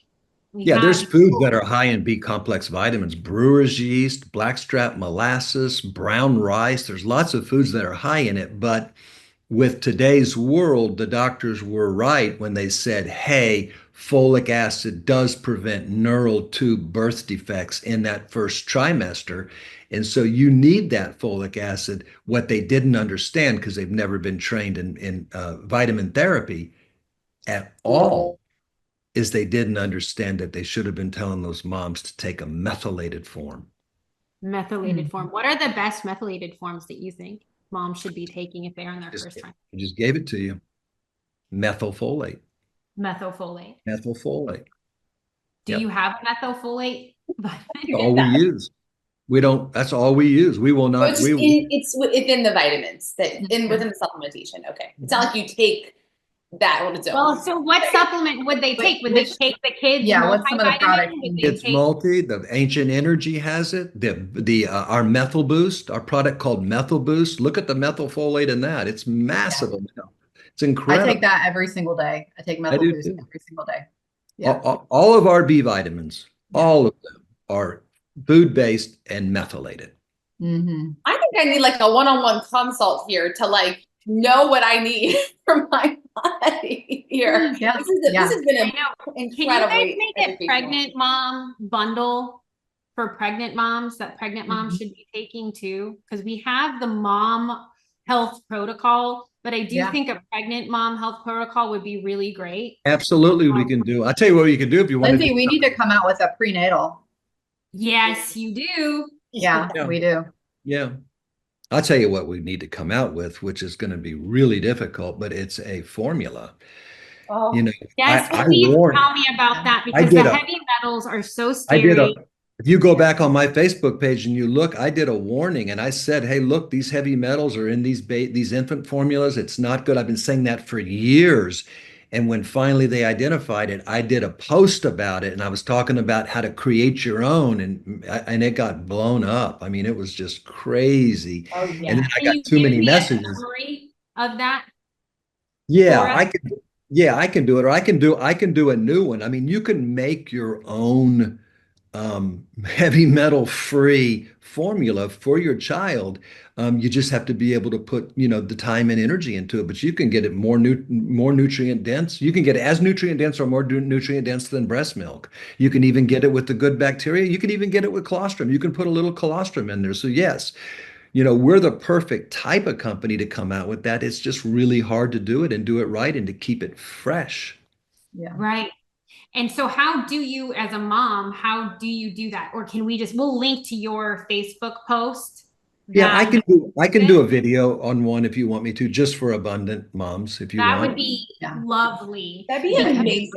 We Yeah, there's have foods that are high in B complex vitamins, brewer's yeast, blackstrap molasses, brown rice. There's lots of foods that are high in it, but with today's world, the doctors were right when they said, hey, folic acid does prevent neural tube birth defects in that first trimester. And so you need that folic acid. What they didn't understand, because they've never been trained in vitamin therapy at all, is they didn't understand that they should have been telling those moms to take a methylated form. methylated form. What are the best methylated forms that you think moms should be taking if they're in their first trimester? I just gave it to you. Methylfolate. Methylfolate. Methylfolate. Do Yep. you have a methylfolate? All we use. We don't, that's all we use. We will So not, it's within the vitamins within the supplementation. Okay. It's not like you take that on its own. Well, so what supplement would they take? Would they take the kids? Yeah, what's some of the multivitamin? products? Would they it's take- the Ancient Energy has it. Our Methyl Boost, our product called Methyl Boost. Look at the methylfolate in that. It's massive amount. It's I incredible. take that every single day. I take Methyl Boost every single day. Yeah. All of our B vitamins, all of them are food-based and methylated. Mm-hmm. I think I need like a one-on-one consult here to like know what I need for my body here. Yeah. This has been Can you guys incredibly make a pregnant mom bundle for pregnant moms that pregnant moms should be taking too? Because we have the mom health protocol, but I do think a pregnant mom health protocol would be really great. Absolutely, we can do. I'll tell you what you can do if you want Lindsay, to. we need to come out with a prenatal. Yes, you do. Yeah, we do. Yeah. I'll tell you what we need to come out with, which is going to be really difficult, but it's a formula. Oh. You know, Yes, I please warn tell me about that because the heavy metals are so scary. if you go back on my Facebook page and you look, I did a warning and I said, hey, look, these heavy metals are in these infant formulas. It's not good. I've been saying that for years. And when finally they identified it, I did a post about it and I was talking about how to create your own and it got blown up. I mean, it was just crazy. Oh, yeah. And then I got too many messages. Of that? Yeah, I can. Yeah, I can do it, or I can do a new one. I mean, you can make your own heavy metal free formula for your child. You just have to be able to put, the time and energy into it. But you can get it more nutrient dense. You can get it as nutrient dense or more nutrient dense than breast milk. You can even get it with the good bacteria. You can even get it with colostrum. You can put a little colostrum in there. So yes, we're the perfect type of company to come out with that. It's just really hard to do it and do it right and to keep it fresh. Yeah. Right. And so how do you, as a mom, how do you do that? Or can we'll link to your Facebook post. Yeah, I can do a video on one if you want me to, just for abundant moms, if you want. That would be lovely. That'd be amazing.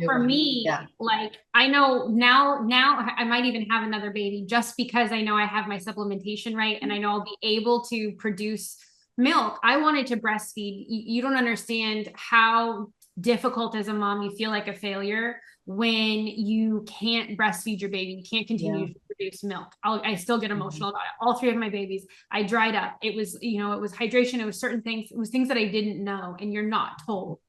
For me, like I know now I might even have another baby just because I know I have my supplementation right and I know I'll be able to produce milk. I wanted to breastfeed. You don't understand how difficult as a mom. You feel like a failure when you can't breastfeed your baby. You can't continue to produce milk. I still get emotional about it. All three of my babies, I dried up. It was, it was hydration. It was certain things. It was things that I didn't know, and you're not told.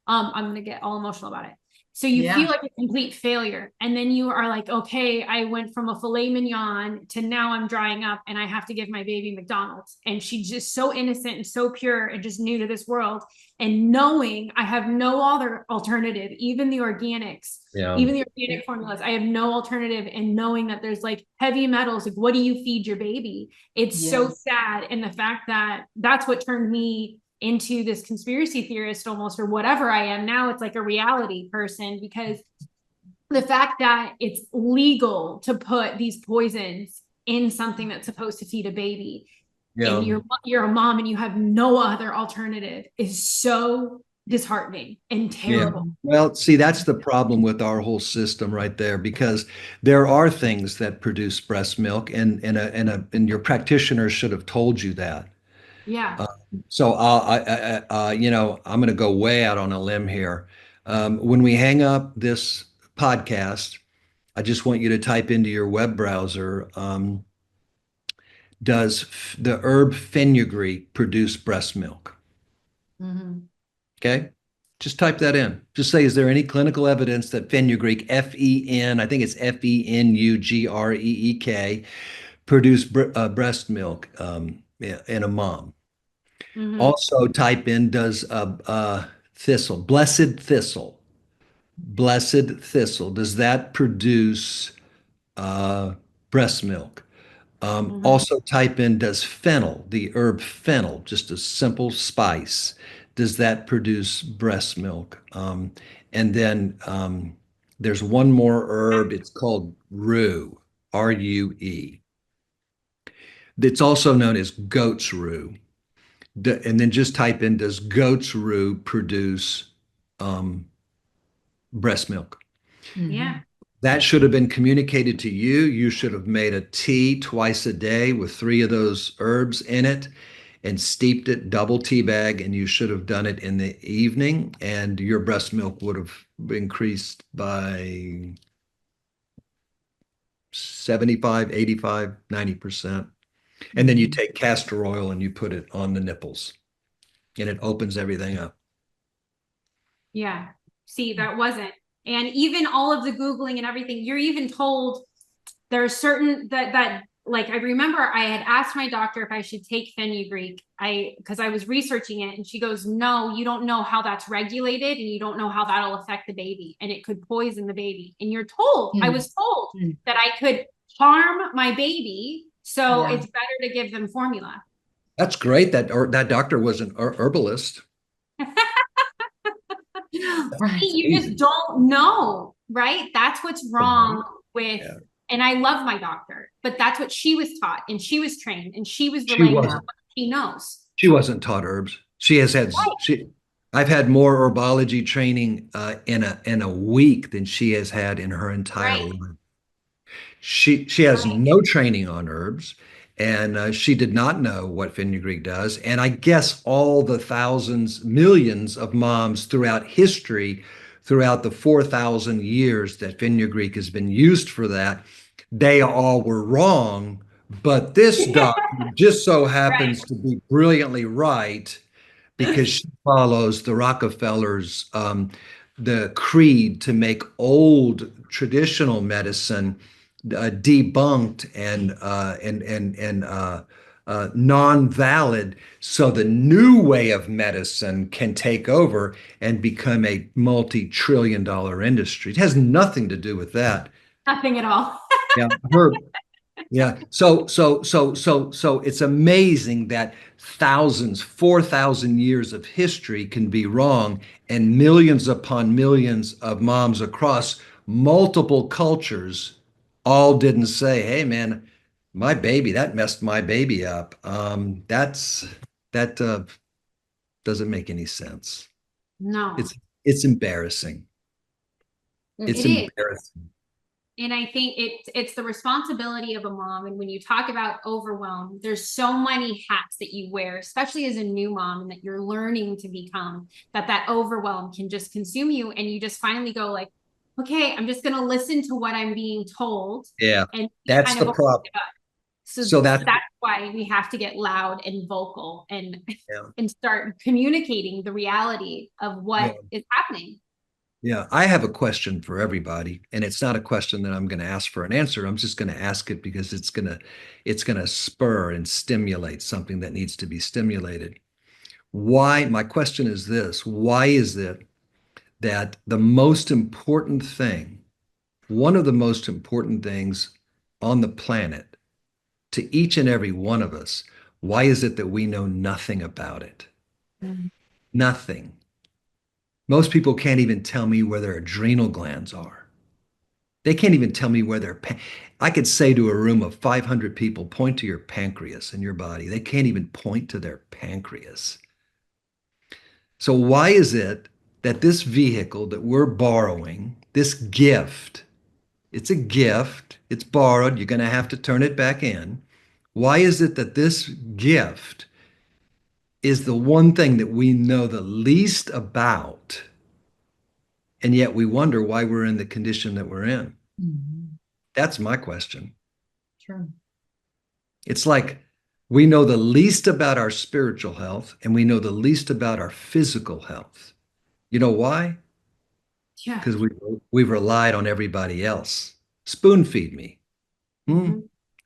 I'm going to get all emotional about it. So you feel like a complete failure. And then you are like, okay, I went from a filet mignon to now I'm drying up and I have to give my baby McDonald's. And she's just so innocent and so pure and just new to this world. And knowing I have no other alternative, even the organics, even the organic formulas, I have no alternative. And knowing that there's like heavy metals, like what do you feed your baby? It's so sad. And the fact that that's what turned me into this conspiracy theorist almost, or whatever I am now. It's like a reality person, because the fact that it's legal to put these poisons in something that's supposed to feed a baby, and you're a mom and you have no other alternative, is so disheartening and terrible. Well, see, that's the problem with our whole system right there, because there are things that produce breast milk, and your practitioner should have told you that. So I'm going to go way out on a limb here. When we hang up this podcast, I just want you to type into your web browser, does the herb fenugreek produce breast milk? Okay. Just type that in. Just say, is there any clinical evidence that fenugreek, F-E-N, I think it's Fenugreek, produce breast milk in a mom? Also type in, does thistle, blessed thistle, does that produce breast milk? Also type in, does fennel, the herb fennel, just a simple spice, does that produce breast milk? And then there's one more herb, it's called rue, R-U-E. It's also known as goat's rue. And then just type in, does goat's rue produce breast milk? That should have been communicated to you. You should have made a tea twice a day with 3 of those herbs in it and steeped it, double tea bag, and you should have done it in the evening, and your breast milk would have increased by 75, 85, 90%. And then you take castor oil and you put it on the nipples, and it opens everything up. See, that wasn't. And even all of the Googling and everything, you're even told there's certain that like, I remember I had asked my doctor if I should take fenugreek, because I was researching it, and she goes, no, you don't know how that's regulated, and you don't know how that'll affect the baby, and it could poison the baby. And you're told, I was told that I could harm my baby, so it's better to give them formula. That's great that doctor was an herbalist. You just don't know, right? That's what's wrong with, and I love my doctor, but that's what she was taught, and she was trained, and she was relaying what she knows. She wasn't taught herbs. She has had, I've had more herbology training in a week than she has had in her entire life. She has no training on herbs, and she did not know what fenugreek does. And I guess all the thousands, millions of moms throughout history, throughout the 4,000 years that fenugreek has been used for that, they all were wrong. But this doctor just so happens to be brilliantly right, because she follows the Rockefellers, the creed to make old traditional medicine debunked and non-valid, so the new way of medicine can take over and become a multi-trillion-dollar industry. It has nothing to do with that. Nothing at all. So it's amazing that 4,000 years of history can be wrong, and millions upon millions of moms across multiple cultures all didn't say, hey man, my baby, that messed my baby up. That doesn't make any sense. No. It's embarrassing. It's embarrassing. And I think it's the responsibility of a mom. And when you talk about overwhelm, there's so many hats that you wear, especially as a new mom, and that you're learning to become, that overwhelm can just consume you. And you just finally go like, okay, I'm just going to listen to what I'm being told. Yeah, And that's kind the of problem. so that's why we have to get loud and vocal and start communicating the reality of what is happening. Yeah, I have a question for everybody, and it's not a question that I'm going to ask for an answer. I'm just going to ask it because it's going to spur and stimulate something that needs to be stimulated. Why? My question is this: why is it that the most important thing, one of the most important things on the planet, to each and every one of us, why is it that we know nothing about it? Nothing. Most people can't even tell me where their adrenal glands are. They can't even tell me where I could say to a room of 500 people, point to your pancreas in your body. They can't even point to their pancreas. So why is it that this vehicle that we're borrowing, this gift, it's a gift, it's borrowed, you're going to have to turn it back in. Why is it that this gift is the one thing that we know the least about, and yet we wonder why we're in the condition that we're in? That's my question. True. It's like we know the least about our spiritual health and we know the least about our physical health. You know why? Yeah. Because we've relied on everybody else. Spoon feed me.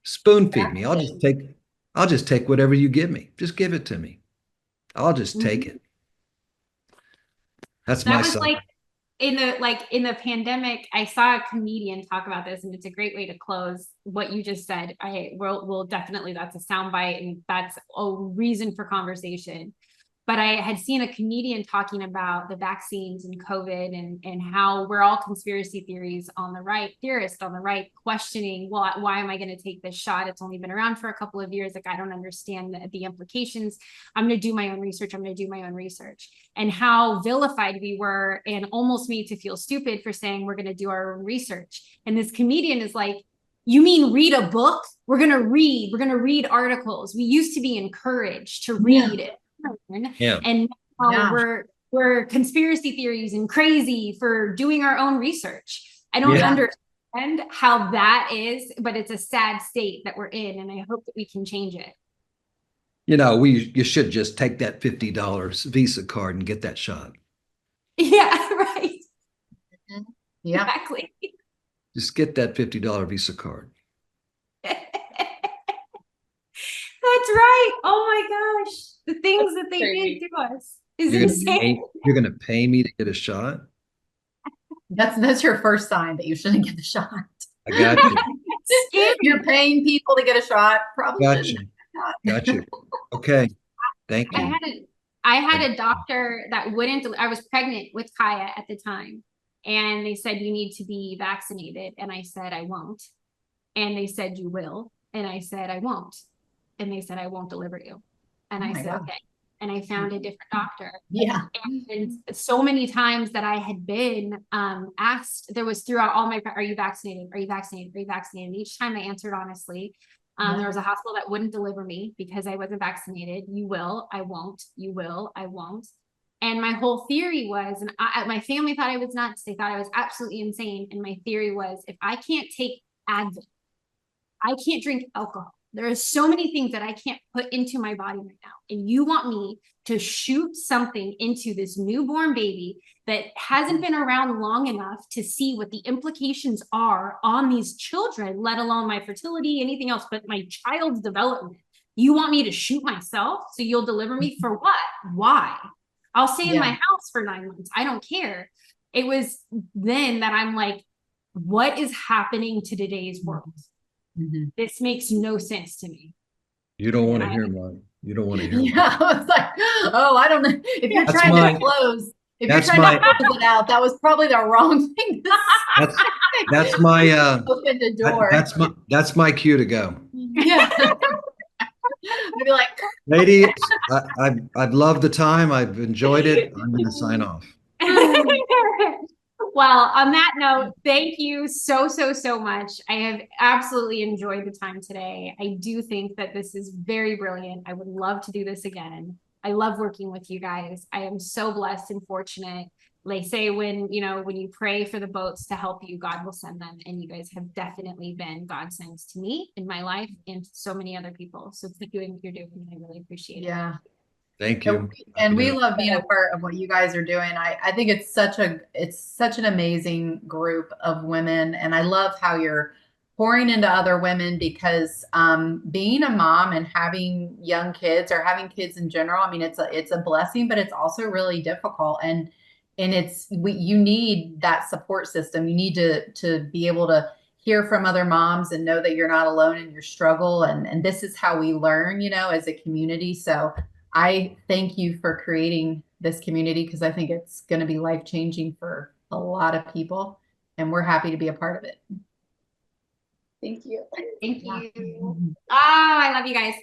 Spoon feed me. I'll just take whatever you give me. Just give it to me. I'll just take it. That was like in the pandemic, I saw a comedian talk about this, and it's a great way to close what you just said. We'll definitely, that's a soundbite, and that's a reason for conversation. But I had seen a comedian talking about the vaccines and COVID and how we're all conspiracy theorists on the right, questioning, well, why am I going to take this shot? It's only been around for a couple of years. Like, I don't understand the implications. I'm going to do my own research. And how vilified we were and almost made to feel stupid for saying we're going to do our own research. And this comedian is like, you mean read a book? We're going to read articles. We used to be encouraged to read it. And we're conspiracy theories and crazy for doing our own research. I don't understand how that is, but it's a sad state that we're in, and I hope that we can change it. You should just take that $50 Visa card and get that shot. Yeah, right. Yeah, exactly. Just get that $50 Visa card. That's right. Oh my gosh. The things that they did to us is insane. You're going to pay me to get a shot? That's your first sign that you shouldn't get the shot. I got you. You're paying people to get a shot. Probably Got you. Okay. Thank you. I had a doctor that wouldn't. I was pregnant with Kaya at the time, and they said, you need to be vaccinated. And I said, I won't. And they said, you will. And I said, I won't. And they said, I won't deliver you. And I said, okay. And I found a different doctor. Yeah. And so many times that I had been asked, there was throughout all my, are you vaccinated? Are you vaccinated? Are you vaccinated? And each time I answered honestly. There was a hospital that wouldn't deliver me because I wasn't vaccinated. You will, I won't. You will, I won't. And my whole theory was, and my family thought I was nuts. They thought I was absolutely insane. And my theory was, if I can't take Advil, I can't drink alcohol. There are so many things that I can't put into my body right now. And you want me to shoot something into this newborn baby that hasn't been around long enough to see what the implications are on these children, let alone my fertility, anything else, but my child's development. You want me to shoot myself so you'll deliver me for what? Why? I'll stay in my house for 9 months. I don't care. It was then that I'm like, what is happening to today's world? This makes no sense to me. You don't want to hear mine. You don't want to hear mine. Yeah, I was like, oh, I don't know. If you're trying to close it out, that was probably the wrong thing to say. That's my open the door. That's my cue to go. Yeah. I'd be like, ladies, I've loved the time. I've enjoyed it. I'm going to sign off. Well, on that note, thank you so, so, so much. I have absolutely enjoyed the time today. I do think that this is very brilliant. I would love to do this again. I love working with you guys. I am so blessed and fortunate. They say when you pray for the boats to help you, God will send them. And you guys have definitely been God sends to me in my life and to so many other people. So keep doing what you're doing. I really appreciate it. Yeah. Thank you. And we love being a part of what you guys are doing. I think it's such an amazing group of women. And I love how you're pouring into other women because being a mom and having young kids or having kids in general, I mean, it's a blessing, but it's also really difficult. And you need that support system. You need to be able to hear from other moms and know that you're not alone in your struggle. And this is how we learn, as a community. So I thank you for creating this community because I think it's going to be life-changing for a lot of people, and we're happy to be a part of it. Thank you. Thank you. Oh, I love you guys.